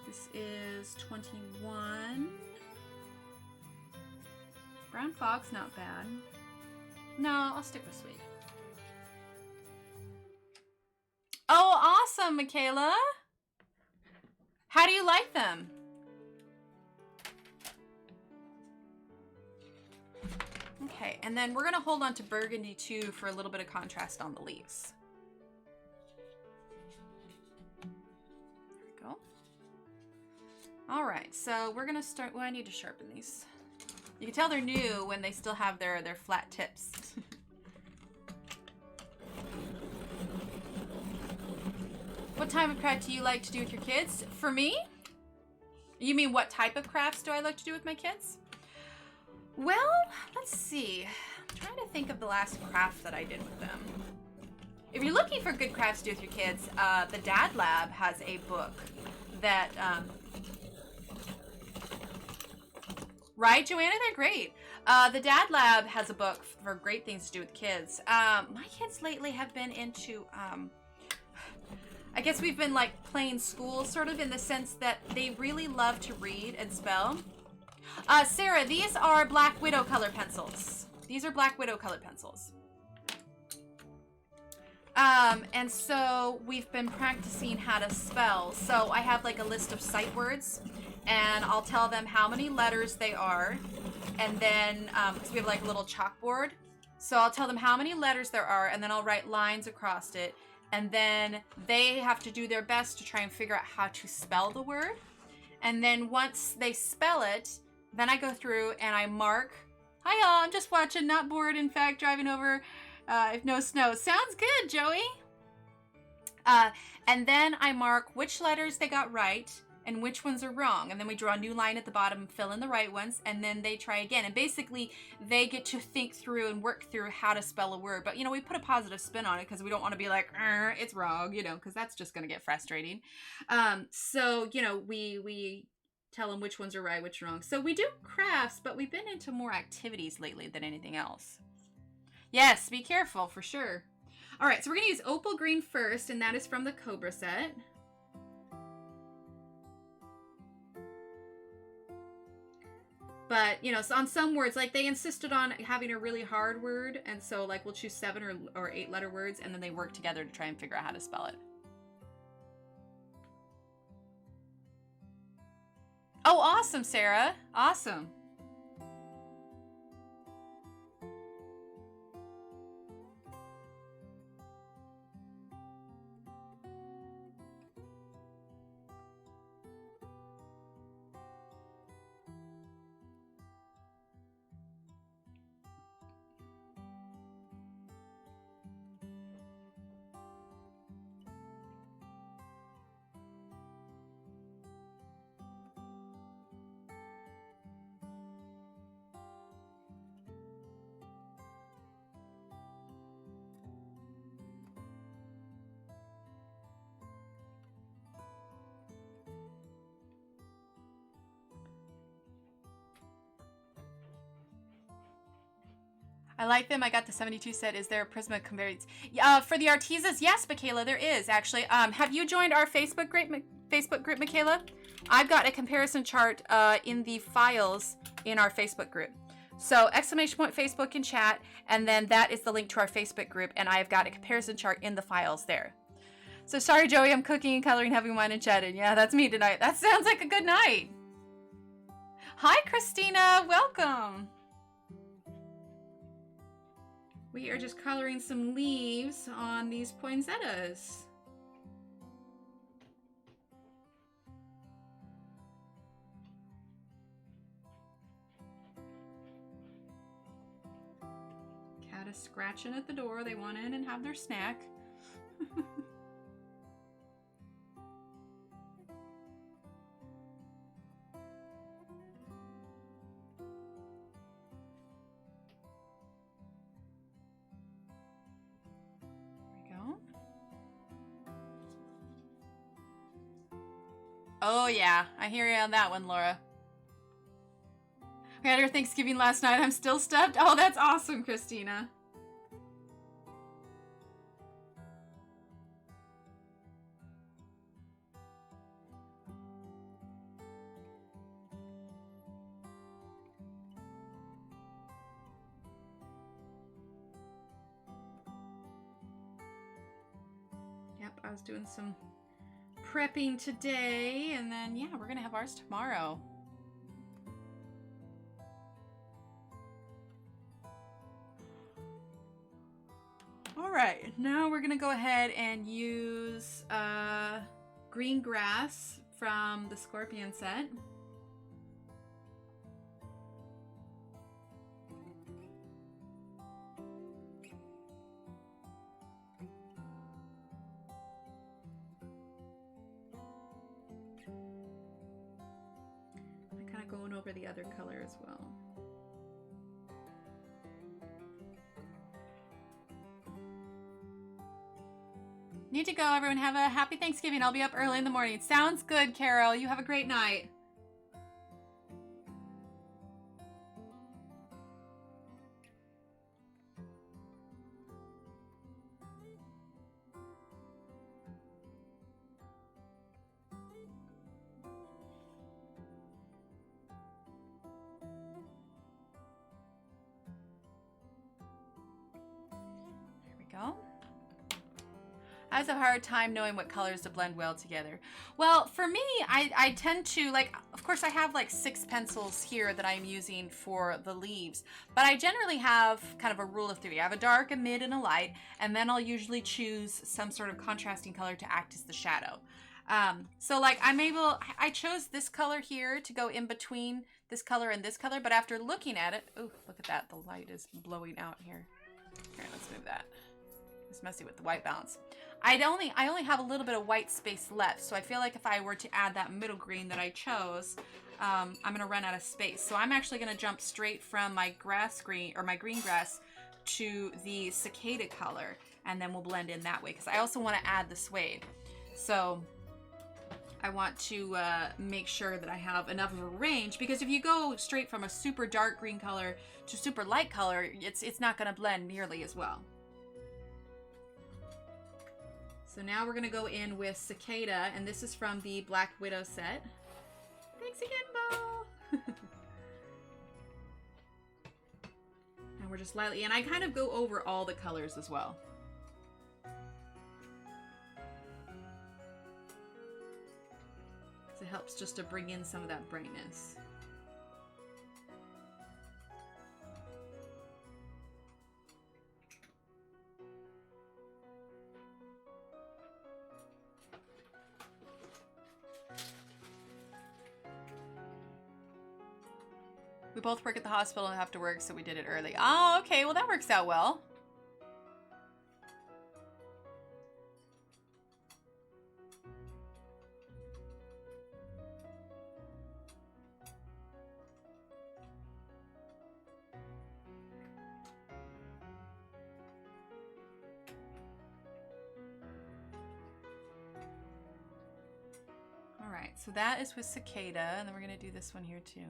[SPEAKER 1] This is 21. Brown fog's not bad. No, I'll stick with suede. Oh, awesome, Michaela. How do you like them? Okay, and then we're gonna hold on to Burgundy too for a little bit of contrast on the leaves. There we go. All right, so we're gonna start, well, I need to sharpen these. You can tell they're new when they still have their flat tips. What type of craft do you like to do with your kids? For me? You mean what type of crafts do I like to do with my kids? Well, let's see. I'm trying to think of the last craft that I did with them. if you're looking for good crafts to do with your kids, the Dad Lab has a book that, right, Joanna? They're great. The Dad Lab has a book for great things to do with kids. My kids lately have been into, I guess we've been like playing school, sort of, in the sense that they really love to read and spell. Sarah, these are Black Widow color pencils. These are Black Widow colored pencils. And so we've been practicing how to spell. So I have like a list of sight words, and I'll tell them how many letters they are. And then, because we have like a little chalkboard. So I'll tell them how many letters there are, and then I'll write lines across it. And then they have to do their best to try and figure out how to spell the word. And then once they spell it, then I go through and I mark. Hi y'all, I'm just watching, not bored, in fact, driving over if no snow. Sounds good, Joey. And then I mark which letters they got right and which ones are wrong. And then we draw a new line at the bottom and fill in the right ones. And then they try again. And basically, they get to think through and work through how to spell a word. But, you know, we put a positive spin on it because we don't want to be like, it's wrong, you know, because that's just going to get frustrating. So, you know, we tell them which ones are right, which are wrong. So we do crafts, but we've been into more activities lately than anything else. Yes, be careful, for sure. All right, so we're going to use Opal Green first, and that is from the Cobra set. But, you know, so on some words, like they insisted on having a really hard word, and so like we'll choose 7 or 8 letter words, and then they work together to try and figure out how to spell it. Oh, awesome, Sarah. Awesome. I like them. I got the 72 set. Is there a Prisma compared? For the Artezas, yes, Michaela, there is actually. Have you joined our Facebook group, Michaela? I've got a comparison chart in the files in our Facebook group. So ! Facebook in chat, and then that is the link to our Facebook group, and I've got a comparison chart in the files there. So sorry, Joey, I'm cooking and coloring, having wine and chatting. Yeah, that's me tonight. That sounds like a good night. Hi, Christina. Welcome. We are just coloring some leaves on these poinsettias. Cat is scratching at the door. They want in and have their snack. Oh yeah, I hear you on that one, Laura. I had her Thanksgiving last night. I'm still stuffed. Oh, that's awesome, Christina. Yep, I was doing some prepping today, and then yeah, we're gonna have ours tomorrow. All right, now we're gonna go ahead and use green grass from the Scorpion set. Going over the other color as well. Need to go, everyone. Have a happy Thanksgiving. I'll be up early in the morning. Sounds good, Carol. You have a great night. There we go. I have a hard time knowing what colors to blend well together. Well, for me, I tend to, like, of course I have like 6 pencils here that I'm using for the leaves, but I generally have kind of a rule of 3. I have a dark, a mid, and a light, and then I'll usually choose some sort of contrasting color to act as the shadow. So like I chose this color here to go in between this color and this color, but after looking at it, oh, look at that, the light is blowing out here. Here, let's move that. It's messy with the white balance. I only have a little bit of white space left, so I feel like if I were to add that middle green that I chose, I'm gonna run out of space. So I'm actually gonna jump straight from my grass green, or my green grass, to the cicada color, and then we'll blend in that way, because I also want to add the suede. So I want to make sure that I have enough of a range, because if you go straight from a super dark green color to super light color, it's not gonna blend nearly as well. So now we're gonna go in with Cicada, and this is from the Black Widow set. Thanks again, Bo! And we're just lightly, and I kind of go over all the colors as well. So it helps just to bring in some of that brightness. We both work at the hospital and have to work, so we did it early. Oh, okay. Well, that works out well. All right, so that is with Cicada, and then we're going to do this one here too.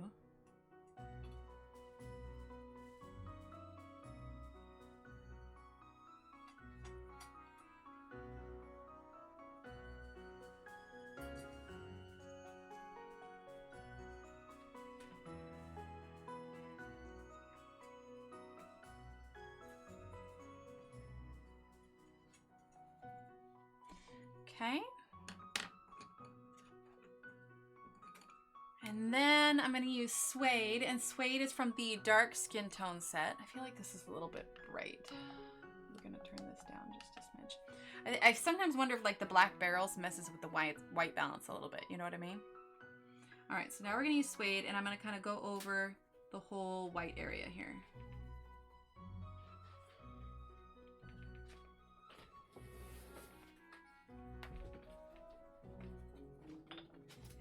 [SPEAKER 1] Okay. And then I'm going to use Suede, and Suede is from the dark skin tone set. I feel like this is a little bit bright. I'm going to turn this down just a smidge. I sometimes wonder if like the black barrels messes with the white balance a little bit. You know what I mean? All right, so now we're going to use Suede, and I'm going to kind of go over the whole white area here.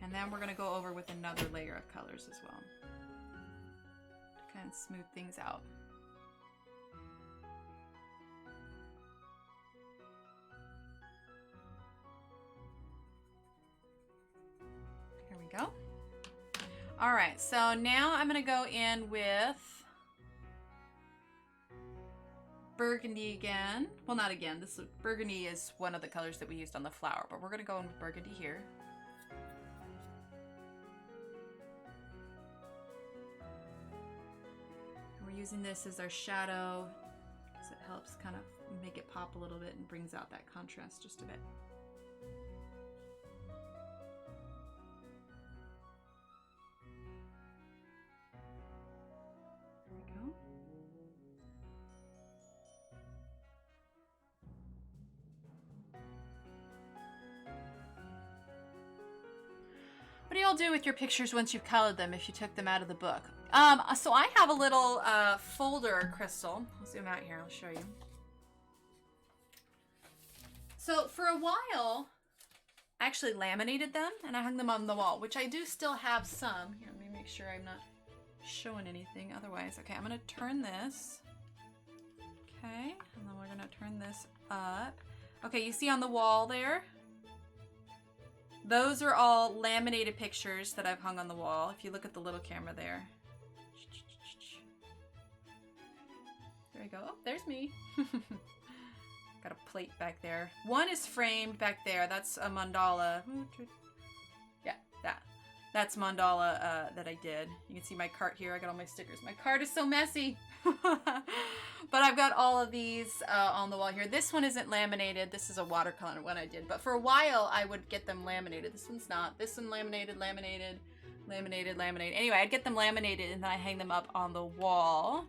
[SPEAKER 1] And then we're going to go over with another layer of colors as well to kind of smooth things out. Here we go. All right, so now I'm going to go in with Burgundy again. Well, not again. Burgundy is one of the colors that we used on the flower, but we're going to go in with Burgundy here. Using this as our shadow because it helps kind of make it pop a little bit and brings out that contrast just a bit. There we go. What do y'all do with your pictures once you've colored them if you took them out of the book? So I have a little folder crystal. I'll zoom out here, I'll show you. So for a while, I actually laminated them and I hung them on the wall, which I do still have some. Here, let me make sure I'm not showing anything otherwise. Okay, I'm gonna turn this. Okay, and then we're gonna turn this up. Okay, you see on the wall there? Those are all laminated pictures that I've hung on the wall. If you look at the little camera there. There we go. Oh, there's me. Got a plate back there. One is framed back there. That's a mandala. Yeah, that. That's mandala that I did. You can see my cart here. I got all my stickers. My cart is so messy. But I've got all of these on the wall here. This one isn't laminated. This is a watercolor one I did. But for a while, I would get them laminated. This one's not. This one laminated, laminated, laminated, laminated. Anyway, I'd get them laminated and then I hang them up on the wall.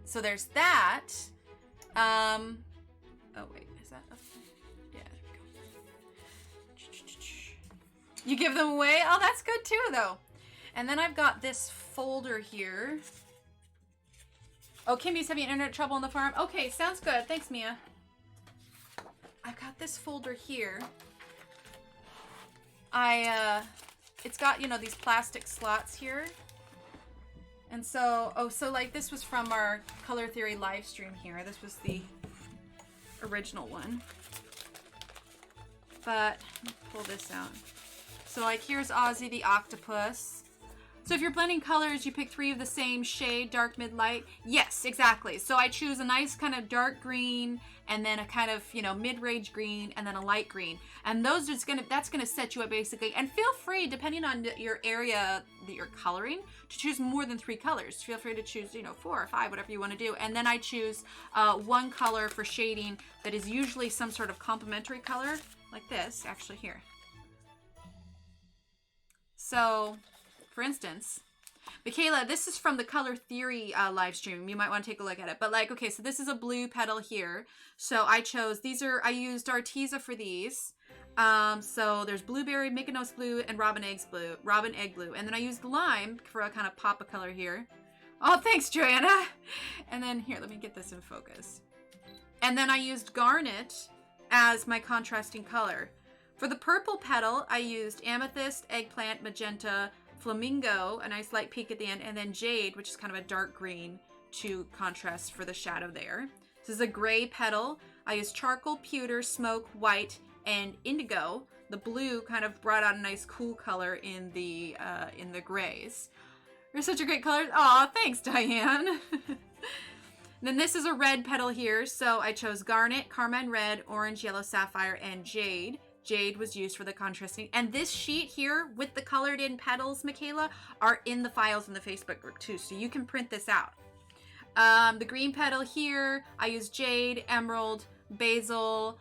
[SPEAKER 1] So there's that. Oh wait, is that up? Yeah, there we go. You give them away? Oh, that's good too, though. And then I've got this folder here. Oh, Kimmy's having internet trouble on the farm. Okay, sounds good. Thanks, Mia. I've got this folder here. It's got, you know, these plastic slots here. And so, so like this was from our Color Theory live stream here. This was the original one. But, let me pull this out. So like here's Ozzy the octopus. So if you're blending colors, you pick 3 of the same shade, dark, mid, light. Yes, exactly. So I choose a nice kind of dark green and then a kind of, you know, mid-range green and then a light green. And those are that's gonna set you up basically. And feel free, depending on your area that you're coloring, to choose more than 3 colors. Feel free to choose, you know, 4 or 5, whatever you want to do. And then I choose 1 color for shading that is usually some sort of complementary color, like this, actually here. So, for instance, Michaela, this is from the Color Theory live stream. You might want to take a look at it. But like, okay, so this is a blue petal here. So I chose, I used Arteza for these. So there's blueberry, Mykonos blue, and robin egg blue. And then I used lime for a kind of pop of color here. Oh, thanks, Johanna. And then here, let me get this in focus. And then I used garnet as my contrasting color. For the purple petal, I used amethyst, eggplant, magenta, flamingo, a nice light peak at the end, and then jade, which is kind of a dark green to contrast for the shadow there. This is a gray petal. I used charcoal, pewter, smoke, white, and indigo. The blue kind of brought out a nice cool color in the grays. They're such a great color. Aw, thanks, Diane. Then this is a red petal here, so I chose garnet, carmine red, orange, yellow, sapphire, and jade. Jade was used for the contrasting. And this sheet here with the colored in petals, Michaela, are in the files in the Facebook group too, so you can print this out. The green petal here, I used jade, emerald, basil,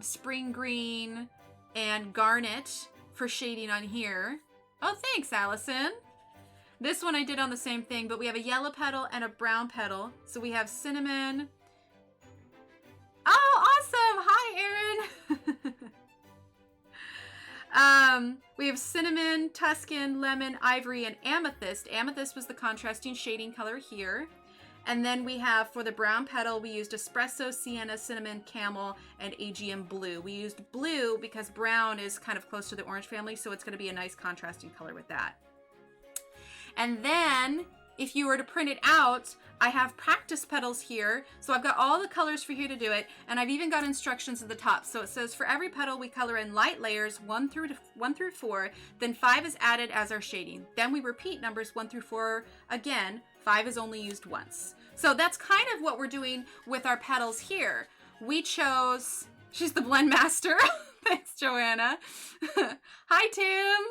[SPEAKER 1] spring green, and garnet for shading on here. Oh, thanks, Allison. This one I did on the same thing, but we have a yellow petal and a brown petal. So we have cinnamon. Oh, awesome. Hi, Erin. We have cinnamon, Tuscan, lemon, ivory, and amethyst. Amethyst was the contrasting shading color here. And then we have, for the brown petal, we used espresso, sienna, cinnamon, camel, and AGM blue. We used blue because brown is kind of close to the orange family, so it's going to be a nice contrasting color with that. And then, if you were to print it out, I have practice petals here. So I've got all the colors for you to do it, and I've even got instructions at the top. So it says for every petal we color in light layers 1 through 4, then 5 is added as our shading. Then we repeat numbers 1 through 4 again. 5 is only used once. So that's kind of what we're doing with our petals here. We chose, she's the blend master. Thanks, Johanna. Hi, Tim.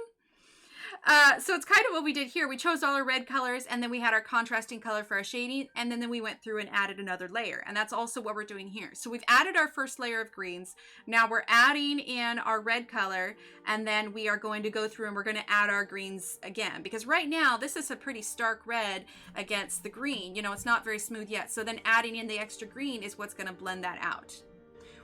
[SPEAKER 1] So it's kind of what we did here. We chose all our red colors, and then we had our contrasting color for our shading, and then we went through and added another layer. And that's also what we're doing here. So we've added our first layer of greens. Now we're adding in our red color, and then we are going to go through and we're going to add our greens again. Because right now, this is a pretty stark red against the green. You know, it's not very smooth yet. So then adding in the extra green is what's going to blend that out.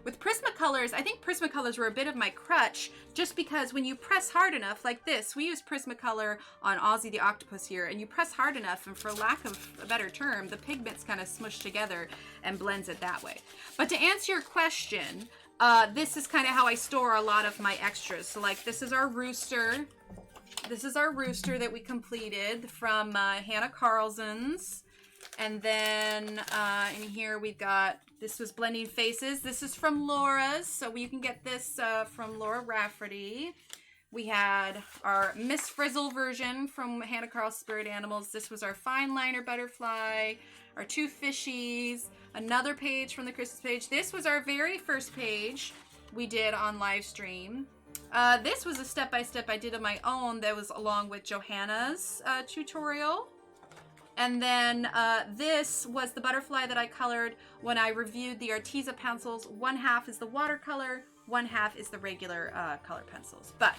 [SPEAKER 1] With Prismacolors, I think Prismacolors were a bit of my crutch, just because when you press hard enough, like this, we use Prismacolor on Ozzy the Octopus here, and you press hard enough, and for lack of a better term, the pigments kind of smush together and blends it that way. But to answer your question, this is kind of how I store a lot of my extras. So like this is our rooster. This is our rooster that we completed from Hannah Carlson's. And then in here we've got, this was Blending Faces. This is from Laura's, so you can get this from Laura Rafferty. We had our Miss Frizzle version from Hannah Carl Spirit Animals. This was our fine liner butterfly, our 2 fishies, another page from the Christmas page. This was our very first page we did on live stream. This was a step-by-step I did on my own that was along with Johanna's tutorial. And then this was the butterfly that I colored when I reviewed the Arteza pencils. 1/2 is the watercolor, 1/2 is the regular color pencils. But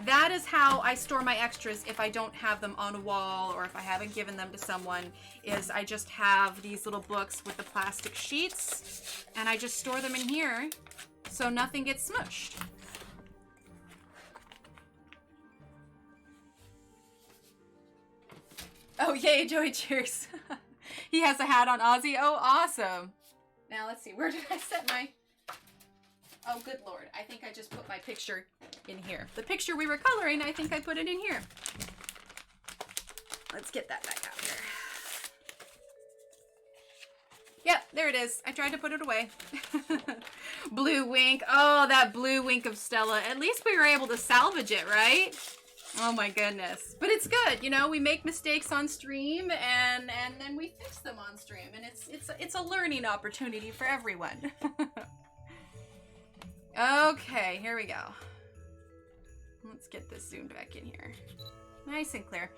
[SPEAKER 1] that is how I store my extras if I don't have them on a wall or if I haven't given them to someone, is I just have these little books with the plastic sheets and I just store them in here so nothing gets smushed. Oh, yay, Joey, cheers. He has a hat on Ozzy. Oh, awesome. Now, let's see. Where did I set my... Oh, good Lord. I think I just put my picture in here. The picture we were coloring, I think I put it in here. Let's get that back out here. Yep, there it is. I tried to put it away. Blue wink. Oh, that blue wink of Stella. At least we were able to salvage it, right? Oh my goodness. But it's good, you know, we make mistakes on stream and then we fix them on stream, and it's a learning opportunity for everyone. Okay, here we go. Let's get this zoomed back in here. Nice and clear.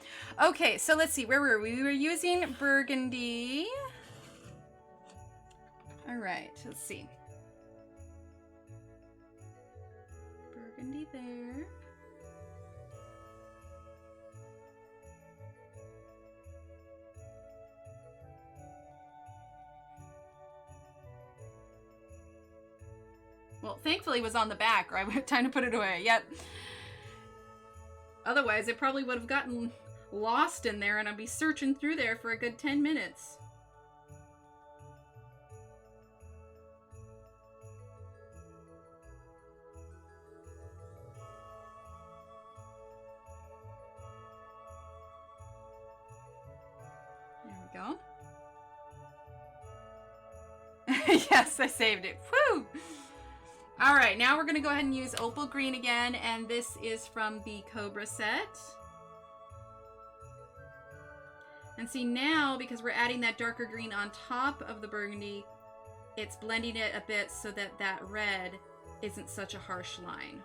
[SPEAKER 1] Okay, so let's see, where were we? We were using Burgundy. All right, let's see. Burgundy there. Well, thankfully it was on the back, or I would have time to put it away. Yep. Otherwise, it probably would have gotten lost in there, and I'd be searching through there for a good 10 minutes. There we go. Yes, I saved it. Woo! All right, now we're going to go ahead and use Opal Green again, and this is from the Cobra set. And see now, because we're adding that darker green on top of the burgundy, it's blending it a bit so that that red isn't such a harsh line.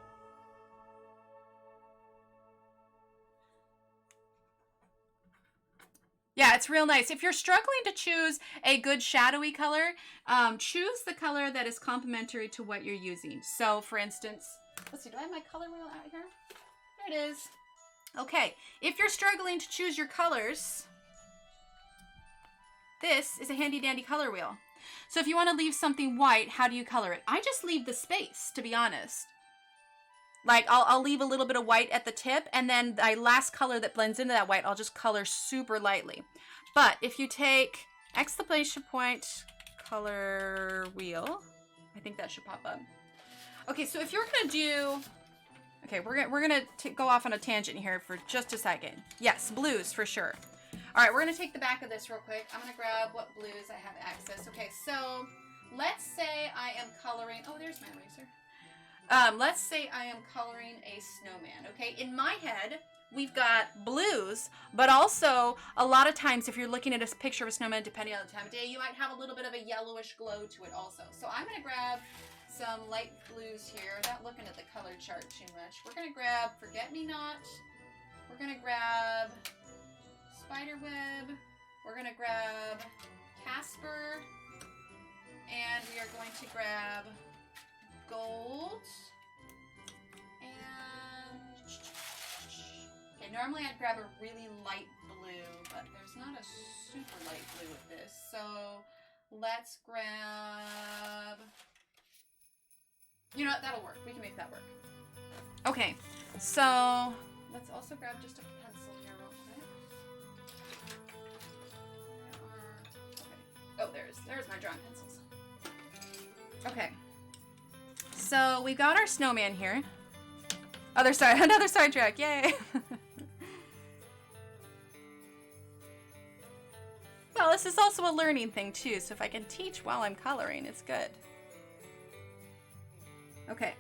[SPEAKER 1] Yeah, it's real nice. If you're struggling to choose a good shadowy color, choose the color that is complementary to what you're using. So, for instance, let's see, do I have my color wheel out here? There it is. Okay, if you're struggling to choose your colors, this is a handy dandy color wheel. So if you want to leave something white, how do you color it? I just leave the space, to be honest. Like, I'll leave a little bit of white at the tip, and then the last color that blends into that white, I'll just color super lightly. But if you take exclamation point color wheel, I think that should pop up. Okay, so if you're gonna do, okay, we're gonna go off on a tangent here for just a second. Yes, blues for sure. All right, we're gonna take the back of this real quick. I'm gonna grab what blues I have access. Okay, so let's say I am coloring. Oh, there's my eraser. Let's say I am coloring a snowman, okay? In my head, we've got blues, but also a lot of times if you're looking at a picture of a snowman, depending on the time of day, you might have a little bit of a yellowish glow to it also. So I'm gonna grab some light blues here, without looking at the color chart too much. We're gonna grab Forget-Me-Not. We're gonna grab Spiderweb. We're gonna grab Casper. And we are going to grab gold, and okay, normally I'd grab a really light blue, but there's not a super light blue with this, so let's grab, you know what, that'll work. We can make that work. Okay, so let's also grab just a pencil here real quick. Okay. Oh, there's my drawing pencils. Okay. So we got our snowman here. Another sidetrack, yay! Well, Well, this is also a learning thing too, so if I can teach while I'm coloring, it's good. Okay.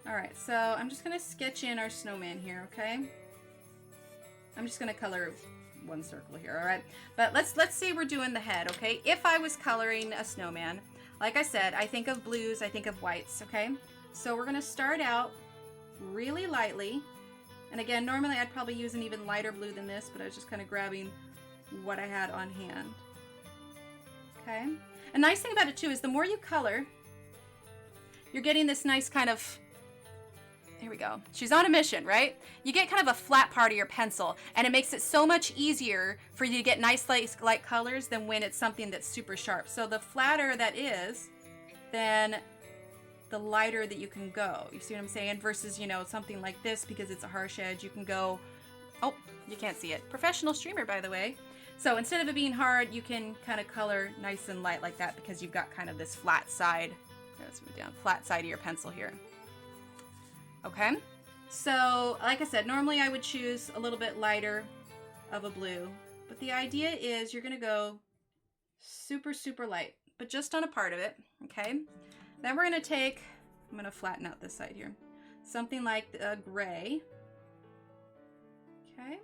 [SPEAKER 1] All right, so I'm just gonna sketch in our snowman here, okay? I'm just gonna color one circle here, all right? But let's say we're doing the head, okay? If I was coloring a snowman, like I said, I think of blues, I think of whites, okay? So we're gonna start out really lightly. And again, normally I'd probably use an even lighter blue than this, but I was just kind of grabbing what I had on hand. Okay? A nice thing about it too is the more you color, you're getting this nice kind of, here we go. She's on a mission, right? You get kind of a flat part of your pencil, and it makes it so much easier for you to get nice light colors than when it's something that's super sharp. So the flatter that is, then the lighter that you can go. You see what I'm saying? Versus, you know, something like this, because it's a harsh edge, you can go, oh, you can't see it. Professional streamer, by the way. So instead of it being hard, you can kind of color nice and light like that because you've got kind of this flat side. Let's move down, flat side of your pencil here. Okay. So, like I said, normally I would choose a little bit lighter of a blue, but the idea is you're gonna go super, super light, but just on a part of it, okay? Then we're gonna take, I'm gonna flatten out this side here, something like a gray. Okay.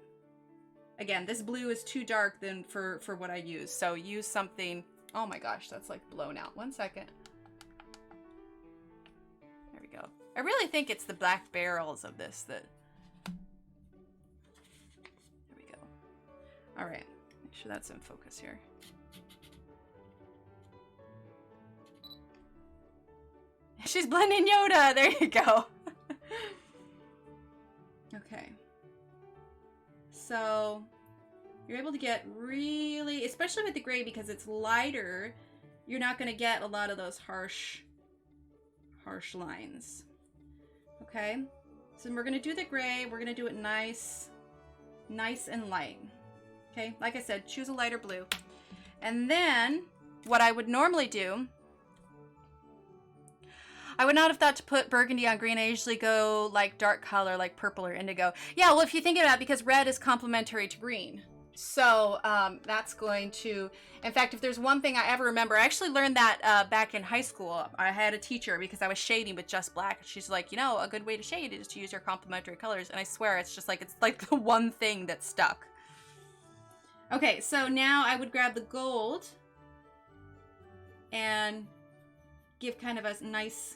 [SPEAKER 1] Again, this blue is too dark than for what I use, so use something, oh my gosh, that's like blown out. One second. There we go. I really think it's the black barrels of this that, there we go. All right, make sure that's in focus here. She's blending Yoda. There you go. Okay. So you're able to get really, especially with the gray, because it's lighter, you're not going to get a lot of those harsh lines. Okay. So we're going to do the gray. We're going to do it nice and light. Okay. Like I said, choose a lighter blue. And then what I would normally do, I would not have thought to put burgundy on green. I usually go like dark color, like purple or indigo. Yeah, well, if you think about it, because red is complementary to green. So that's going to, in fact, if there's one thing I ever remember, I actually learned that back in high school. I had a teacher because I was shading with just black. She's like, you know, a good way to shade is to use your complementary colors. And I swear, it's like the one thing that stuck. Okay, so now I would grab the gold and give kind of a nice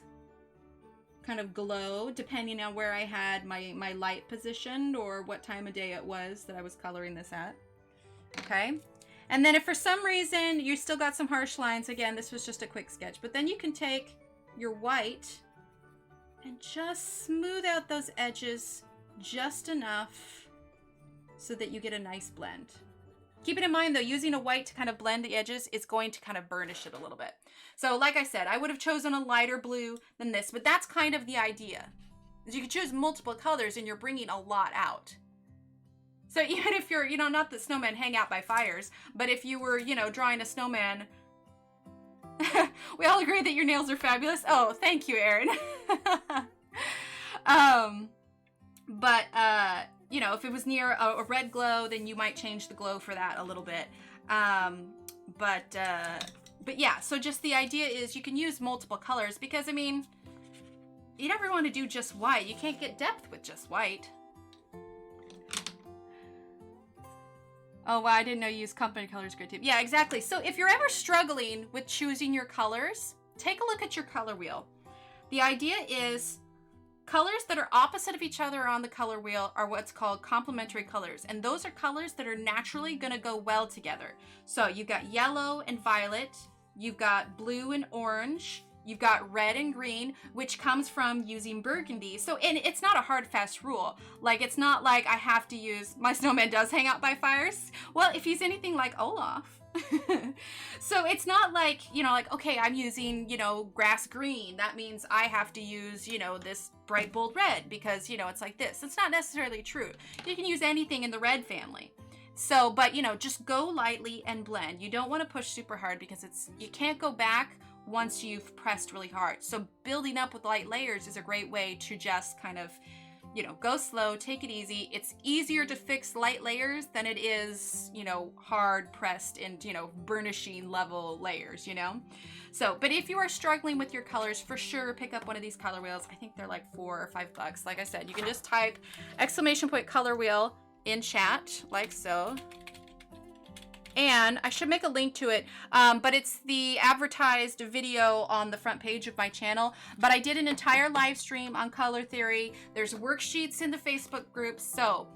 [SPEAKER 1] kind of glow, depending on where I had my light positioned or what time of day it was that I was coloring this at. Okay. And then if for some reason you still got some harsh lines, again, this was just a quick sketch, but then you can take your white and just smooth out those edges just enough so that you get a nice blend. Keep it in mind though, using a white to kind of blend the edges is going to kind of burnish it a little bit. So like I said, I would have chosen a lighter blue than this, but that's kind of the idea. Is you can choose multiple colors and you're bringing a lot out. So even if you're, you know, not that snowmen hang out by fires, but if you were, you know, drawing a snowman, we all agree that your nails are fabulous. Oh, thank you, Erin. You know, if it was near a red glow, then you might change the glow for that a little bit. But yeah, so just the idea is you can use multiple colors because, I mean, you never want to do just white. You can't get depth with just white. Oh, wow, I didn't know you use company colors grid too. Yeah, exactly. So if you're ever struggling with choosing your colors, take a look at your color wheel. The idea is colors that are opposite of each other on the color wheel are what's called complementary colors. And those are colors that are naturally going to go well together. So you've got yellow and violet, you've got blue and orange, you've got red and green, which comes from using burgundy. So, and it's not a hard, fast rule. Like, it's not like I have to use, my snowman does hang out by fires. Well, if he's anything like Olaf. So it's not like, you know, like, okay, I'm using, you know, grass green. That means I have to use, you know, this bright, bold red because, you know, it's like this. It's not necessarily true. You can use anything in the red family. So, but, you know, just go lightly and blend. You don't want to push super hard because you can't go back once you've pressed really hard. So building up with light layers is a great way to just kind of you know, go slow, take it easy. It's easier to fix light layers than it is, you know, hard pressed and, you know, burnishing level layers, you know? So, but if you are struggling with your colors, for sure, pick up one of these color wheels. I think they're like $4 or $5. Like I said, you can just type ! color wheel in chat, like so. And I should make a link to it, but it's the advertised video on the front page of my channel. But I did an entire live stream on color theory. There's worksheets in the Facebook group. So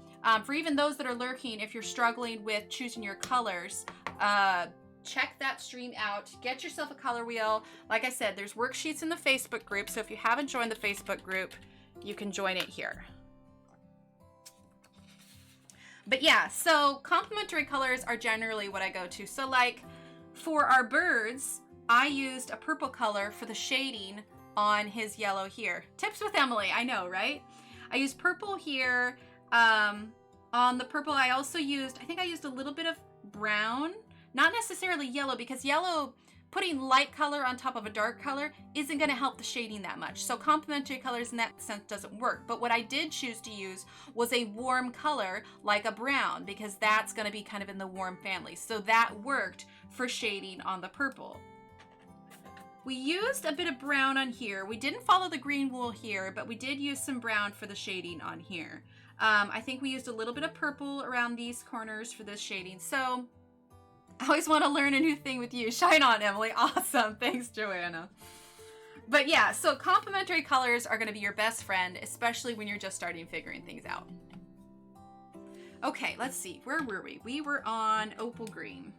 [SPEAKER 1] for even those that are lurking, if you're struggling with choosing your colors, check that stream out. Get yourself a color wheel. Like I said, there's worksheets in the Facebook group. So if you haven't joined the Facebook group, you can join it here. But yeah, so complementary colors are generally what I go to. So like for our birds, I used a purple color for the shading on his yellow here. Tips with Emily, I know, right? I used purple here. On the purple, I also used, I think I used a little bit of brown, not necessarily yellow, because yellow, putting light color on top of a dark color isn't going to help the shading that much. So complementary colors in that sense doesn't work. But what I did choose to use was a warm color like a brown, because that's going to be kind of in the warm family. So that worked for shading on the purple. We used a bit of brown on here. We didn't follow the green wool here, but we did use some brown for the shading on here. I think we used a little bit of purple around these corners for this shading. So I always want to learn a new thing with you. Shine on, Emily. Awesome. Thanks, Johanna. But yeah, so complementary colors are going to be your best friend, especially when you're just starting figuring things out. Okay, let's see. Where were we? We were on opal green.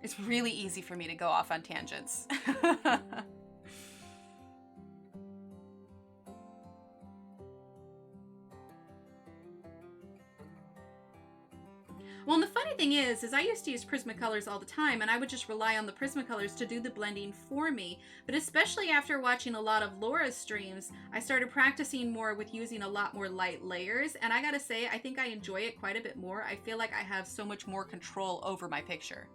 [SPEAKER 1] It's really easy for me to go off on tangents. Well, and the funny thing is I used to use Prismacolors all the time, and I would just rely on the Prismacolors to do the blending for me. But especially after watching a lot of Laura's streams, I started practicing more with using a lot more light layers. And I gotta say, I think I enjoy it quite a bit more. I feel like I have so much more control over my picture.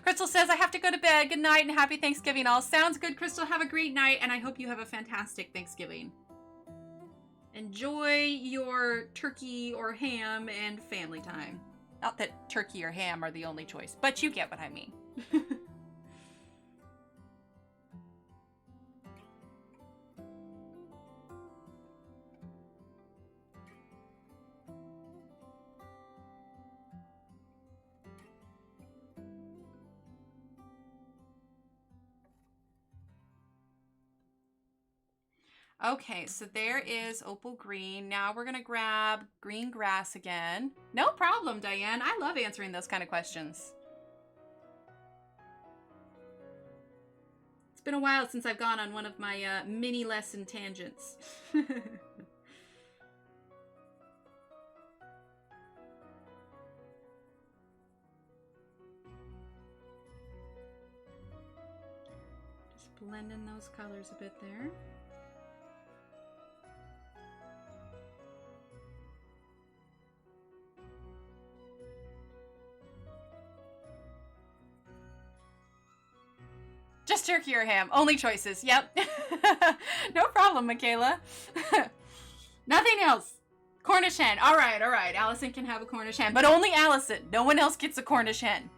[SPEAKER 1] Crystal says, I have to go to bed. Good night and happy Thanksgiving all. Sounds good, Crystal. Have a great night, and I hope you have a fantastic Thanksgiving. Enjoy your turkey or ham and family time. Not that turkey or ham are the only choice, but you get what I mean. Okay, so there is opal green. Now we're gonna grab green grass again. No problem, Diane. I love answering those kind of questions. It's been a while since I've gone on one of my mini lesson tangents. Just blend in those colors a bit there. Just turkey or ham. Only choices. Yep. No problem, Michaela. Nothing else. Cornish hen. All right, all right. Allison can have a Cornish hen, but only Allison. No one else gets a Cornish hen.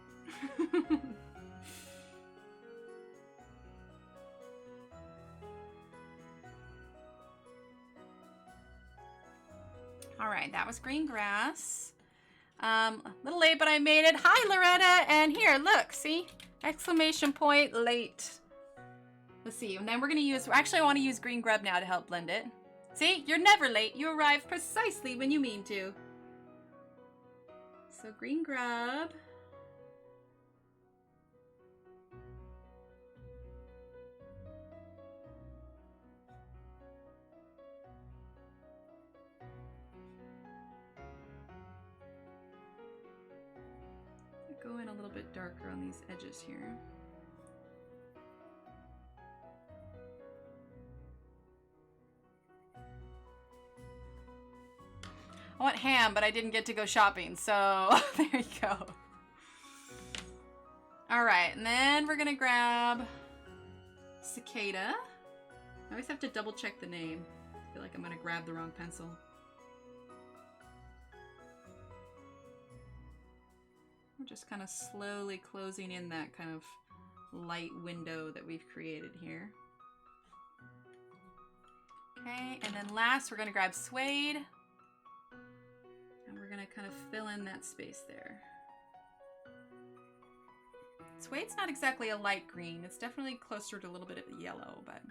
[SPEAKER 1] All right, that was green grass. A little late, but I made it. Hi, Loretta. And here, look, see? Exclamation point late. Let's see, and then we're gonna use, actually I want to use green grub now to help blend it. See, you're never late. You arrive precisely when you mean to. So green grub. Go in a little bit darker on these edges here. I want ham, but I didn't get to go shopping, so there you go. All right, and then we're gonna grab Cicada. I always have to double check the name. I feel like I'm gonna grab the wrong pencil. just kind of slowly closing in that kind of light window that we've created here. Okay, and then last we're going to grab Suede. And we're going to kind of fill in that space there. Suede's not exactly a light green. It's definitely closer to a little bit of yellow, but...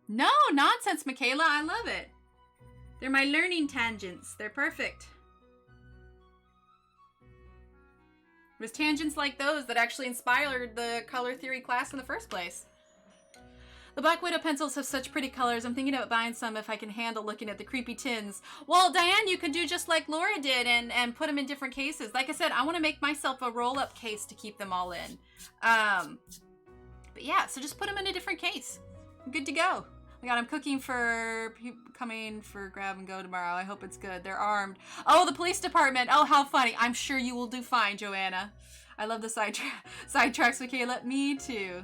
[SPEAKER 1] No, nonsense, Michaela. I love it. They're my learning tangents. They're perfect. It was tangents like those that actually inspired the color theory class in the first place. The Black Widow pencils have such pretty colors. I'm thinking about buying some if I can handle looking at the creepy tins. Well, Diane, you can do just like Laura did and put them in different cases. Like I said, I want to make myself a roll-up case to keep them all in. But yeah, so just put them in a different case. I'm good to go. Oh my God, I'm cooking for people coming for grab and go tomorrow. I hope it's good. They're armed. Oh, the police department. Oh, how funny. I'm sure you will do fine, Johanna. I love the sidetracks, Michaela. Me too.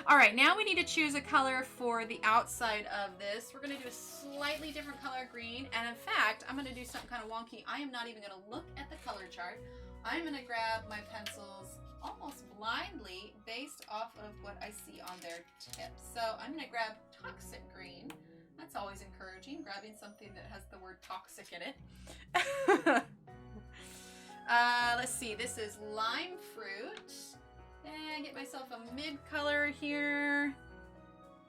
[SPEAKER 1] All right, now we need to choose a color for the outside of this. We're going to do a slightly different color green. And in fact, I'm going to do something kind of wonky. I am not even going to look at the color chart. I'm going to grab my pencils almost blindly based off of what I see on their tips. So I'm going to grab toxic green. That's always encouraging, grabbing something that has the word toxic in it. Let's see, this is lime fruit. And get myself a mid color here.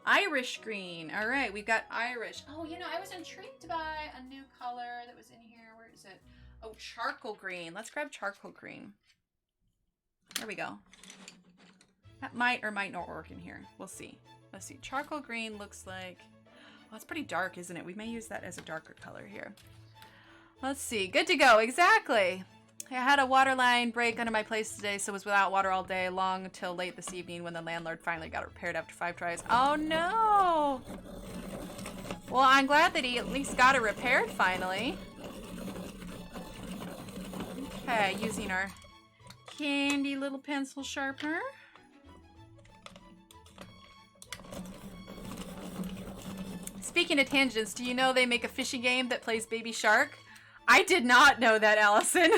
[SPEAKER 1] Irish green. All right, we've got Irish. Oh, you know, I was intrigued by a new color that was in here. Where is it? Oh, charcoal green. Let's grab charcoal green. There we go. That might or might not work in here. We'll see. Let's see. Charcoal green looks like... Well, it's pretty dark, isn't it? We may use that as a darker color here. Let's see. Good to go. Exactly. I had a water line break under my place today, so was without water all day long until late this evening when the landlord finally got it repaired after 5 tries. Oh, no! Well, I'm glad that he at least got it repaired finally. Okay, using our candy little pencil sharpener. Speaking of tangents, do you know they make a fishing game that plays Baby Shark? I did not know that, Allison.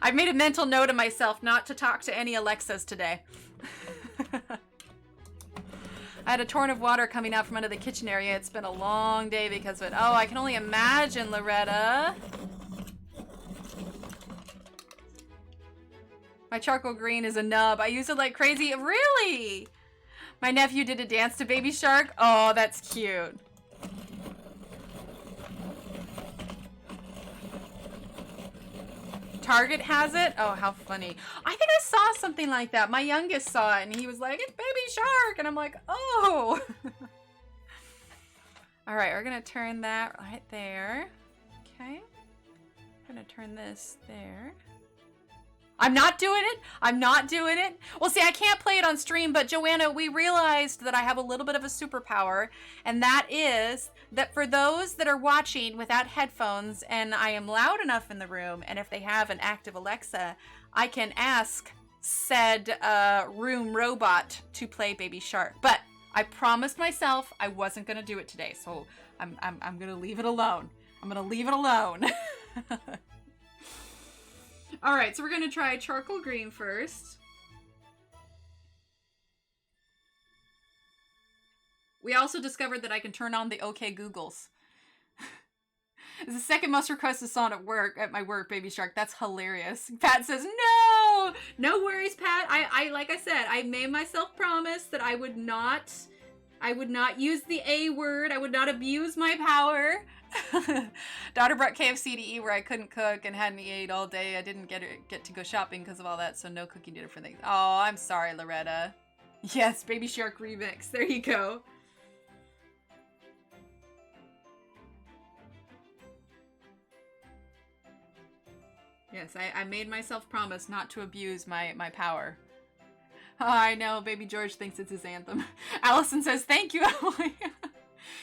[SPEAKER 1] I've made a mental note of myself not to talk to any Alexas today. I had a torrent of water coming out from under the kitchen area. It's been a long day because of it. Oh, I can only imagine, Loretta. My charcoal green is a nub. I use it like crazy. Really? My nephew did a dance to Baby Shark. Oh, that's cute. Target has it? Oh, how funny. I think I saw something like that. My youngest saw it and he was like, it's Baby Shark. And I'm like, oh. All right, we're going to turn that right there. Okay. I'm going to turn this there. I'm not doing it. I'm not doing it. Well, see, I can't play it on stream, but Johanna, we realized that I have a little bit of a superpower, and that is that for those that are watching without headphones, and I am loud enough in the room, and if they have an active Alexa, I can ask said room robot to play Baby Shark. But I promised myself I wasn't going to do it today, so I'm going to leave it alone. I'm going to leave it alone. All right, so we're going to try charcoal green first. We also discovered that I can turn on the OK Googles. It's the second most requested song at my work, Baby Shark. That's hilarious. Pat says, no! No worries, Pat. I like I said, I made myself promise that I would not use the A word. I would not abuse my power. Daughter brought KFC to eat where I couldn't cook and hadn't ate all day. I didn't get to go shopping because of all that, so no cooking dinner for things. Oh, I'm sorry, Loretta. Yes, Baby Shark remix. There you go. Yes, I made myself promise not to abuse my power. Oh, I know, Baby George thinks it's his anthem. Allison says, thank you, Emily.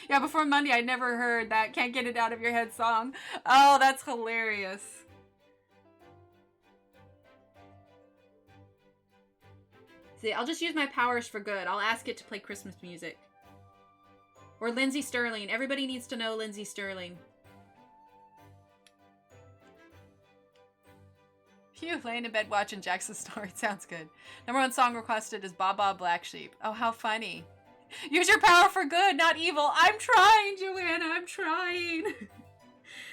[SPEAKER 1] Yeah, before Monday, I never heard that Can't Get It Out of Your Head song. Oh, that's hilarious. See, I'll just use my powers for good. I'll ask it to play Christmas music. Or Lindsay Sterling. Everybody needs to know Lindsay Sterling. You laying in bed watching Jackson's story. Sounds good. #1 song requested is Baba Black Sheep. Oh, how funny. Use your power for good, not evil. I'm trying, Johanna. I'm trying.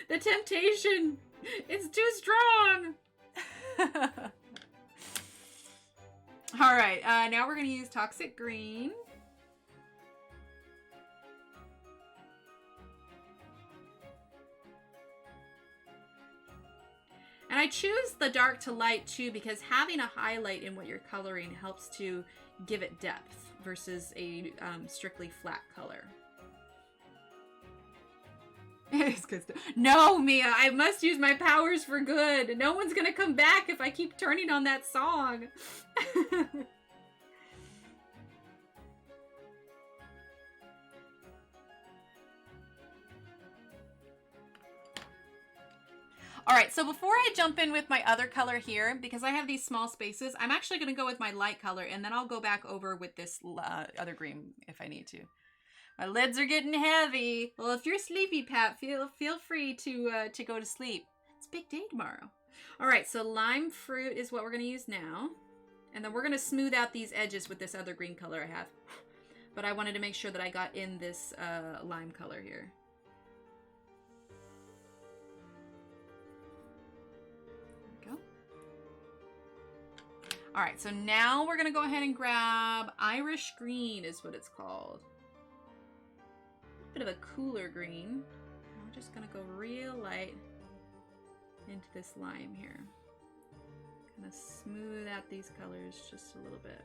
[SPEAKER 1] The temptation is too strong. All right. Now we're going to use Toxic Green. And I choose the dark to light too because having a highlight in what you're coloring helps to give it depth versus a strictly flat color. It's good stuff. No, Mia, I must use my powers for good. No one's gonna come back if I keep turning on that song. All right, so before I jump in with my other color here, because I have these small spaces, I'm actually going to go with my light color, and then I'll go back over with this other green if I need to. My lids are getting heavy. Well, if you're sleepy, Pat, feel free to go to sleep. It's a big day tomorrow. All right, so lime fruit is what we're going to use now. And then we're going to smooth out these edges with this other green color I have. But I wanted to make sure that I got in this lime color here. All right, so now we're gonna go ahead and grab Irish green is what it's called. A bit of a cooler green. We're just gonna go real light into this lime here. Kind of smooth out these colors just a little bit.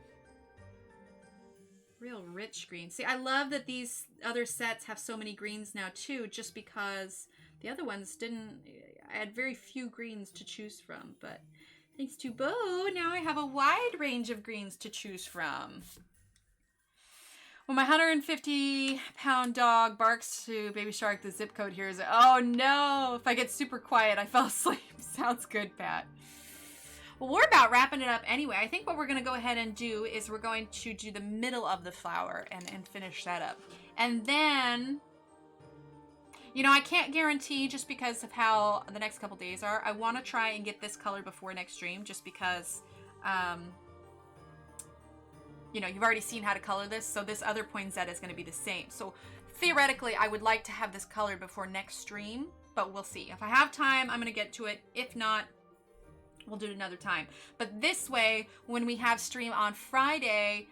[SPEAKER 1] Real rich green. See, I love that these other sets have so many greens now too, just because the other ones didn't. I had very few greens to choose from, but thanks to Bo, now I have a wide range of greens to choose from. When my 150-pound dog barks to Baby Shark, the zip code here is, oh no, if I get super quiet, I fell asleep. Sounds good, Pat. Well, we're about wrapping it up anyway. I think what we're going to go ahead and do is we're going to do the middle of the flower and finish that up. And then, you know, I can't guarantee just because of how the next couple days are. I want to try and get this color before next stream just because, you know, you've already seen how to color this. So this other poinsettia is going to be the same. So theoretically, I would like to have this colored before next stream, but we'll see. If I have time, I'm going to get to it. If not, we'll do it another time. But this way, when we have stream on Friday,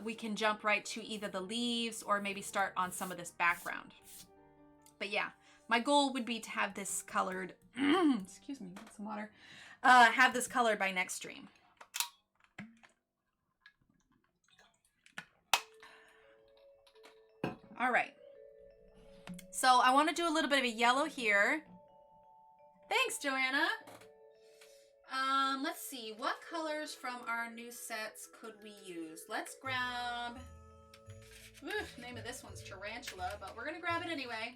[SPEAKER 1] we can jump right to either the leaves or maybe start on some of this background. But yeah, my goal would be to have this colored, excuse me, get some water, have this colored by next stream. All right. So I want to do a little bit of a yellow here. Thanks, Johanna. Let's see, what colors from our new sets could we use? Let's grab, name of this one's Tarantula, but we're gonna grab it anyway.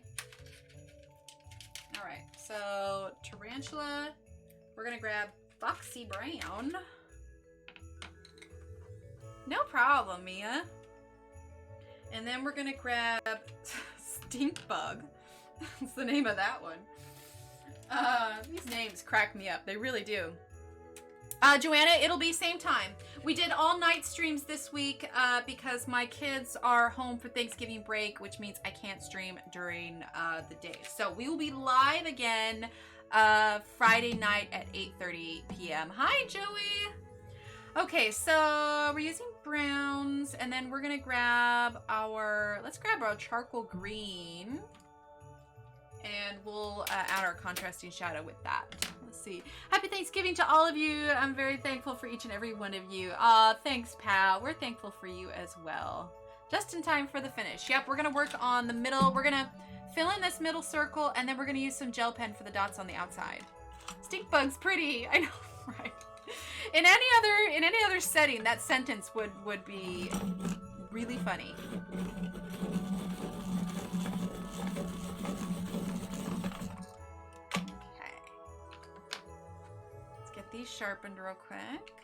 [SPEAKER 1] All right, so Tarantula, we're gonna grab Foxy Brown. No problem, Mia. And then we're gonna grab Stink Bug. That's the name of that one. These names crack me up. They really do. Joanna, it'll be same time. We did all night streams this week because my kids are home for Thanksgiving break, which means I can't stream during the day. So we will be live again Friday night at 8:30 p.m. Hi, Joey. Okay, so we're using browns, and then we're gonna grab our, let's grab our charcoal green. And we'll add our contrasting shadow with that. Let's see. Happy Thanksgiving to all of you. I'm very thankful for each and every one of you. Thanks, Pat. We're thankful for you as well. Just in time for the finish. Yep, we're going to work on the middle. We're going to fill in this middle circle, and then we're going to use some gel pen for the dots on the outside. Stink Bug's pretty. I know, right? In any other setting, that sentence would be really funny. These sharpened real quick.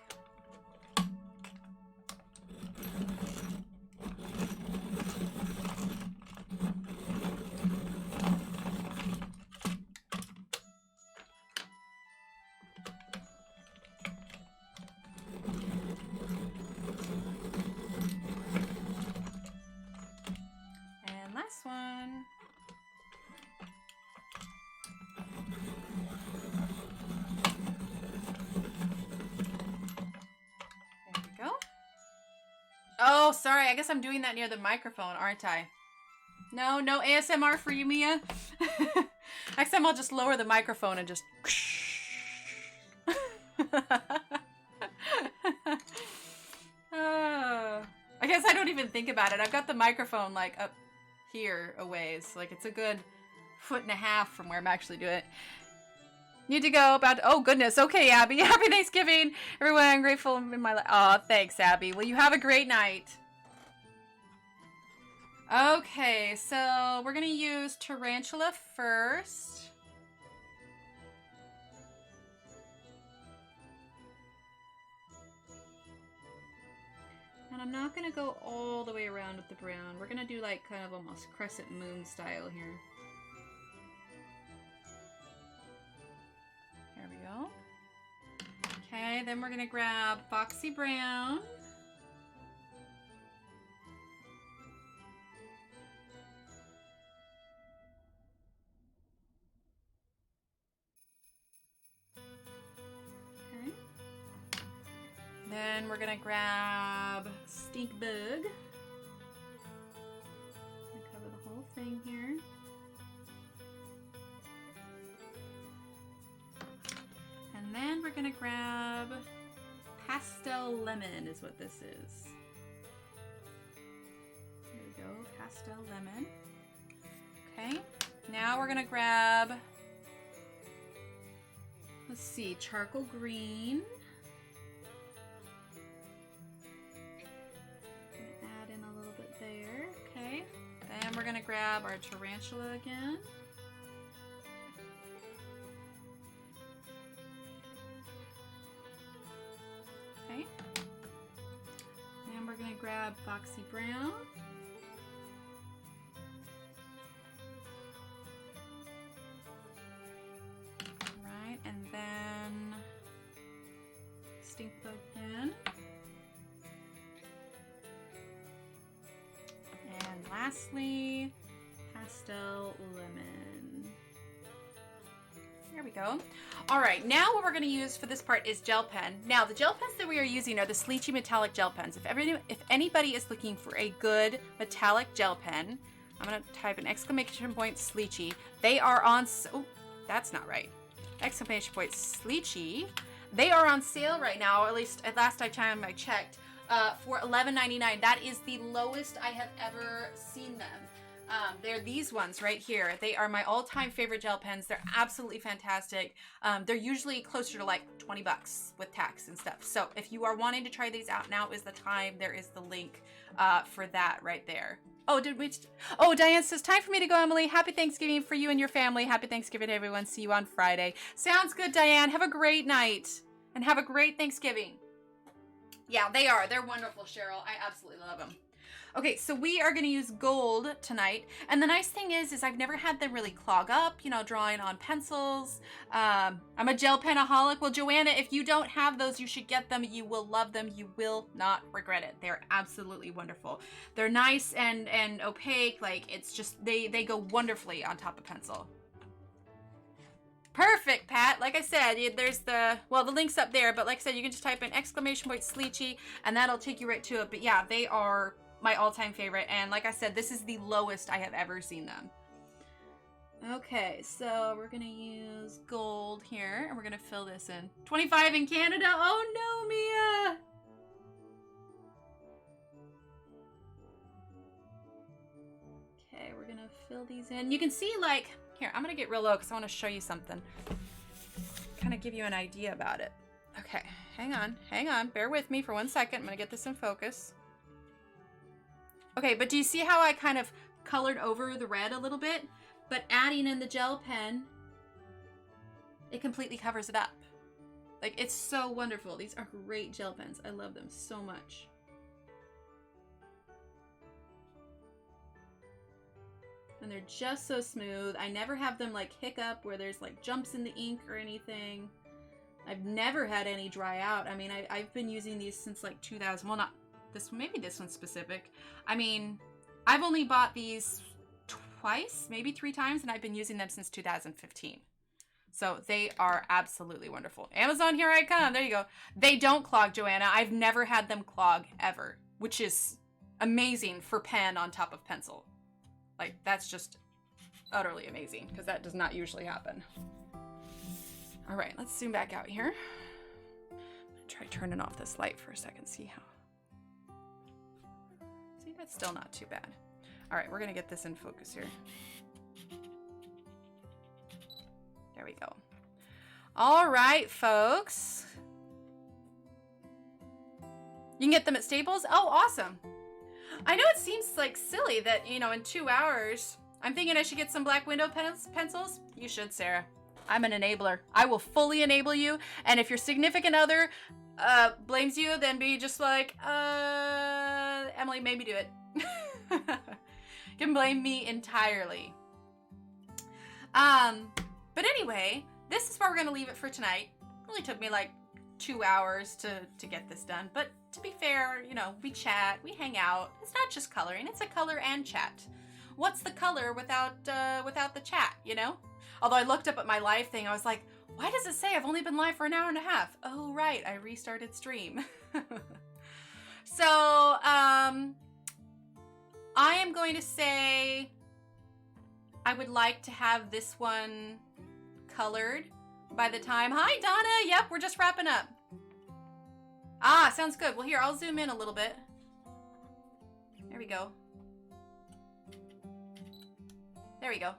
[SPEAKER 1] Oh, sorry. I guess I'm doing that near the microphone, aren't I? No, no ASMR for you, Mia. Next time I'll just lower the microphone and just... I guess I don't even think about it. I've got the microphone like up here a ways. Like it's a good 1.5 feet from where I'm actually doing it. Need to go about, oh goodness. Okay, Abby. Happy Thanksgiving. Everyone, I'm grateful in my life. Oh, thanks, Abby. Well, you have a great night. Okay, so we're gonna use tarantula first. And I'm not gonna go all the way around with the brown. We're gonna do like kind of almost crescent moon style here. There we go. Okay, then we're gonna grab Foxy Brown. Okay. Then we're gonna grab Stink Bug. Cover the whole thing here. And then we're gonna grab Pastel Lemon is what this is. There we go, Pastel Lemon. Okay, now we're gonna grab, let's see, Charcoal Green. Add in a little bit there, okay. Then we're gonna grab our tarantula again. Okay. And we're gonna grab Foxy Brown. Alright, and then Stink Bug again. And lastly, Pastel Lemon. There we go. All right, now what we're going to use for this part is gel pen. Now, the gel pens that we are using are the Sleechy metallic gel pens. If anybody is looking for a good metallic gel pen, I'm going to type an exclamation point Sleechy. They are on, oh, that's not right. Exclamation point Sleechy. They are on sale right now, or at least at last time I checked, for $11.99. That is the lowest I have ever seen them. They're these ones right here. They are my all-time favorite gel pens. They're absolutely fantastic. They're usually closer to like 20 bucks with tax and stuff. So if you are wanting to try these out, now is the time. There is the link for that right there. Oh, oh, Diane says, time for me to go, Emily. Happy Thanksgiving for you and your family. Happy Thanksgiving, everyone. See you on Friday. Sounds good, Diane. Have a great night and have a great Thanksgiving. Yeah, they are. They're wonderful, Cheryl. I absolutely love them. Okay, so we are going to use gold tonight. And the nice thing is I've never had them really clog up, you know, drawing on pencils. I'm a gel penaholic. Well, Joanna, if you don't have those, you should get them. You will love them. You will not regret it. They're absolutely wonderful. They're nice and opaque. Like, it's just, they go wonderfully on top of pencil. Perfect, Pat. Like I said, there's the link's up there. But like I said, you can just type in exclamation point Sleechy and that'll take you right to it. But yeah, they are my all-time favorite, and like I said, this is the lowest I have ever seen them. Okay, so we're gonna use gold here, and we're gonna fill this in. 25 in Canada. Oh no, Mia. Okay, we're gonna fill these in. You can see, like, here, I'm gonna get real low because I want to show you something, kind of give you an idea about it. Okay, hang on, bear with me for 1 second. I'm gonna get this in focus. Okay, but do you see how I kind of colored over the red a little bit? But adding in the gel pen, it completely covers it up. Like, it's so wonderful. These are great gel pens. I love them so much. And they're just so smooth. I never have them like hiccup where there's like jumps in the ink or anything. I've never had any dry out. I mean, I've been using these since like 2000. Well, not this one, maybe this one's specific. I mean, I've only bought these twice, maybe 3 times, and I've been using them since 2015. So they are absolutely wonderful. Amazon, here I come. There you go. They don't clog, Joanna. I've never had them clog ever, which is amazing for pen on top of pencil. Like, that's just utterly amazing because that does not usually happen. All right, let's zoom back out here. Try turning off this light for a second. See, that's still not too bad. All right, we're gonna get this in focus here. There we go. All right, folks. You can get them at Staples? Oh, awesome. I know it seems like silly that, you know, in 2 hours, I'm thinking I should get some black window pencils. You should, Sarah. I'm an enabler. I will fully enable you. And if your significant other blames you, then be just like, Emily, maybe do it. You can blame me entirely. But anyway, this is where we're going to leave it for tonight. It only took me like 2 hours to get this done. But to be fair, you know, we chat, we hang out. It's not just coloring, it's a color and chat. What's the color without the chat, you know? Although I looked up at my live thing, I was like, why does it say I've only been live for an hour and a half? Oh, right, I restarted stream. So, I am going to say I would like to have this one colored by the time. Hi, Donna. Yep, we're just wrapping up. Ah, sounds good. Well, here, I'll zoom in a little bit. There we go. There we go.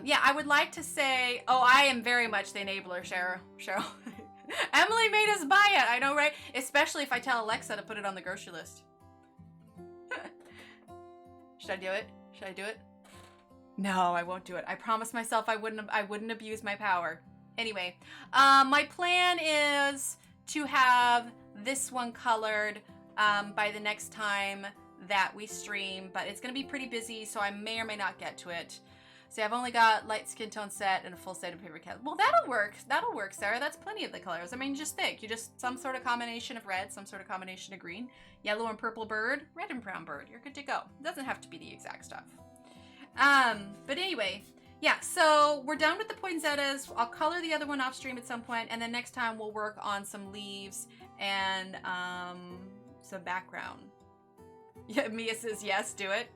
[SPEAKER 1] Yeah, I would like to say, oh, I am very much the enabler, Cheryl. Emily made us buy it. I know, right? Especially if I tell Alexa to put it on the grocery list. Should I do it? Should I do it? No, I won't do it. I promised myself I wouldn't abuse my power. Anyway, my plan is to have this one colored by the next time that we stream, but it's going to be pretty busy, so I may or may not get to it. See, I've only got light skin tone set and a full set of paper cat. Well, that'll work. That'll work, Sarah. That's plenty of the colors. I mean, just think. You just, some sort of combination of red, some sort of combination of green, yellow and purple bird, red and brown bird. You're good to go. It doesn't have to be the exact stuff. But anyway, yeah, so we're done with the poinsettias. I'll color the other one off stream at some point, and then next time we'll work on some leaves and some background. Yeah, Mia says yes, do it.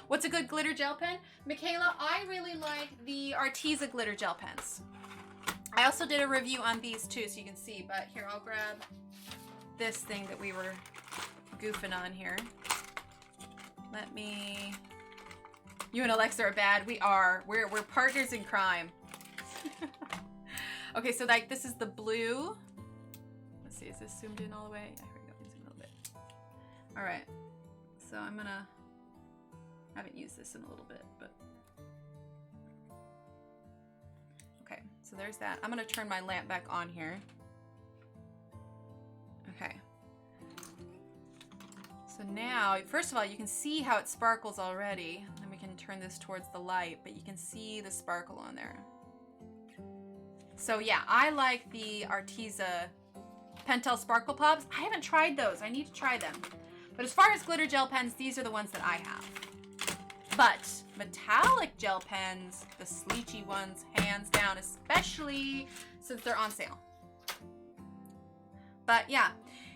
[SPEAKER 1] What's a good glitter gel pen? Michaela, I really like the Arteza glitter gel pens. I also did a review on these too, so you can see, but here, I'll grab this thing that we were goofing on here. Let me... You and Alexa are bad. We are. We're partners in crime. Okay, so like this is the blue. Let's see, is this zoomed in all the way? Here we go, zoom a little bit. All right, so I'm gonna... I haven't used this in a little bit, but... Okay, so there's that. I'm gonna turn my lamp back on here. Okay. So now, first of all, you can see how it sparkles already. Then we can turn this towards the light, but you can see the sparkle on there. So yeah, I like the Arteza Pentel Sparkle Pops. I haven't tried those. I need to try them. But as far as glitter gel pens, these are the ones that I have. But metallic gel pens, the sleechy ones, hands down, especially since they're on sale. But yeah.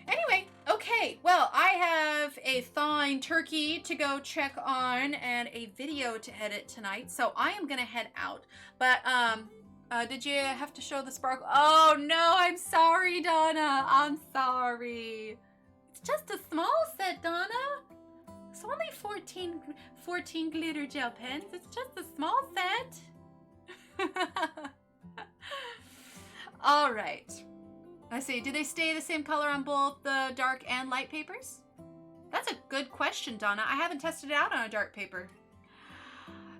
[SPEAKER 1] Anyway, okay. Well, I have a thawing turkey to go check on and a video to edit tonight. So I am going to head out. But did you have to show the sparkle? Oh, no. I'm sorry, Donna. I'm sorry. It's just a small set, Donna. It's only 14 glitter gel pens. It's just a small set. All right. Let's see. Do they stay the same color on both the dark and light papers? That's a good question, Donna. I haven't tested it out on a dark paper.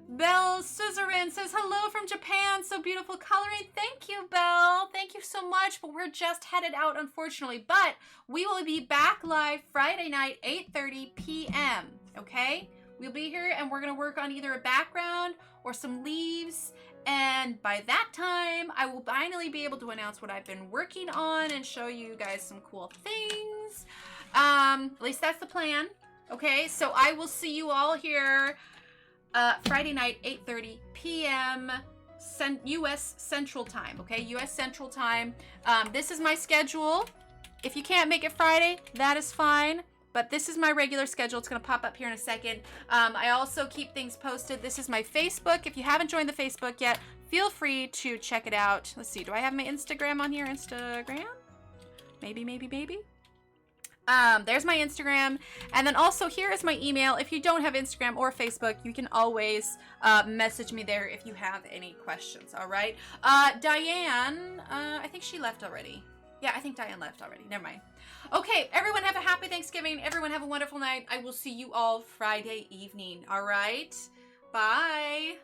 [SPEAKER 1] Belle Suzerain says, hello from Japan. So beautiful coloring. Thank you, Belle. Thank you so much. But we're just headed out, unfortunately. But we will be back live Friday night, 8:30 p.m. Okay? We'll be here and we're going to work on either a background or some leaves. And by that time, I will finally be able to announce what I've been working on and show you guys some cool things. At least that's the plan. Okay? So I will see you all here Friday night, 8:30 p.m. U.S. Central Time, okay? U.S. Central Time. This is my schedule. If you can't make it Friday, that is fine. But this is my regular schedule. It's going to pop up here in a second. I also keep things posted. This is my Facebook. If you haven't joined the Facebook yet, feel free to check it out. Let's see. Do I have my Instagram on here? Instagram? Maybe, maybe, maybe. There's my Instagram. And then also here is my email. If you don't have Instagram or Facebook, you can always message me there if you have any questions. All right. Diane, I think she left already. Yeah, I think Diane left already. Never mind. Okay, everyone have a happy Thanksgiving. Everyone have a wonderful night. I will see you all Friday evening. All right. Bye.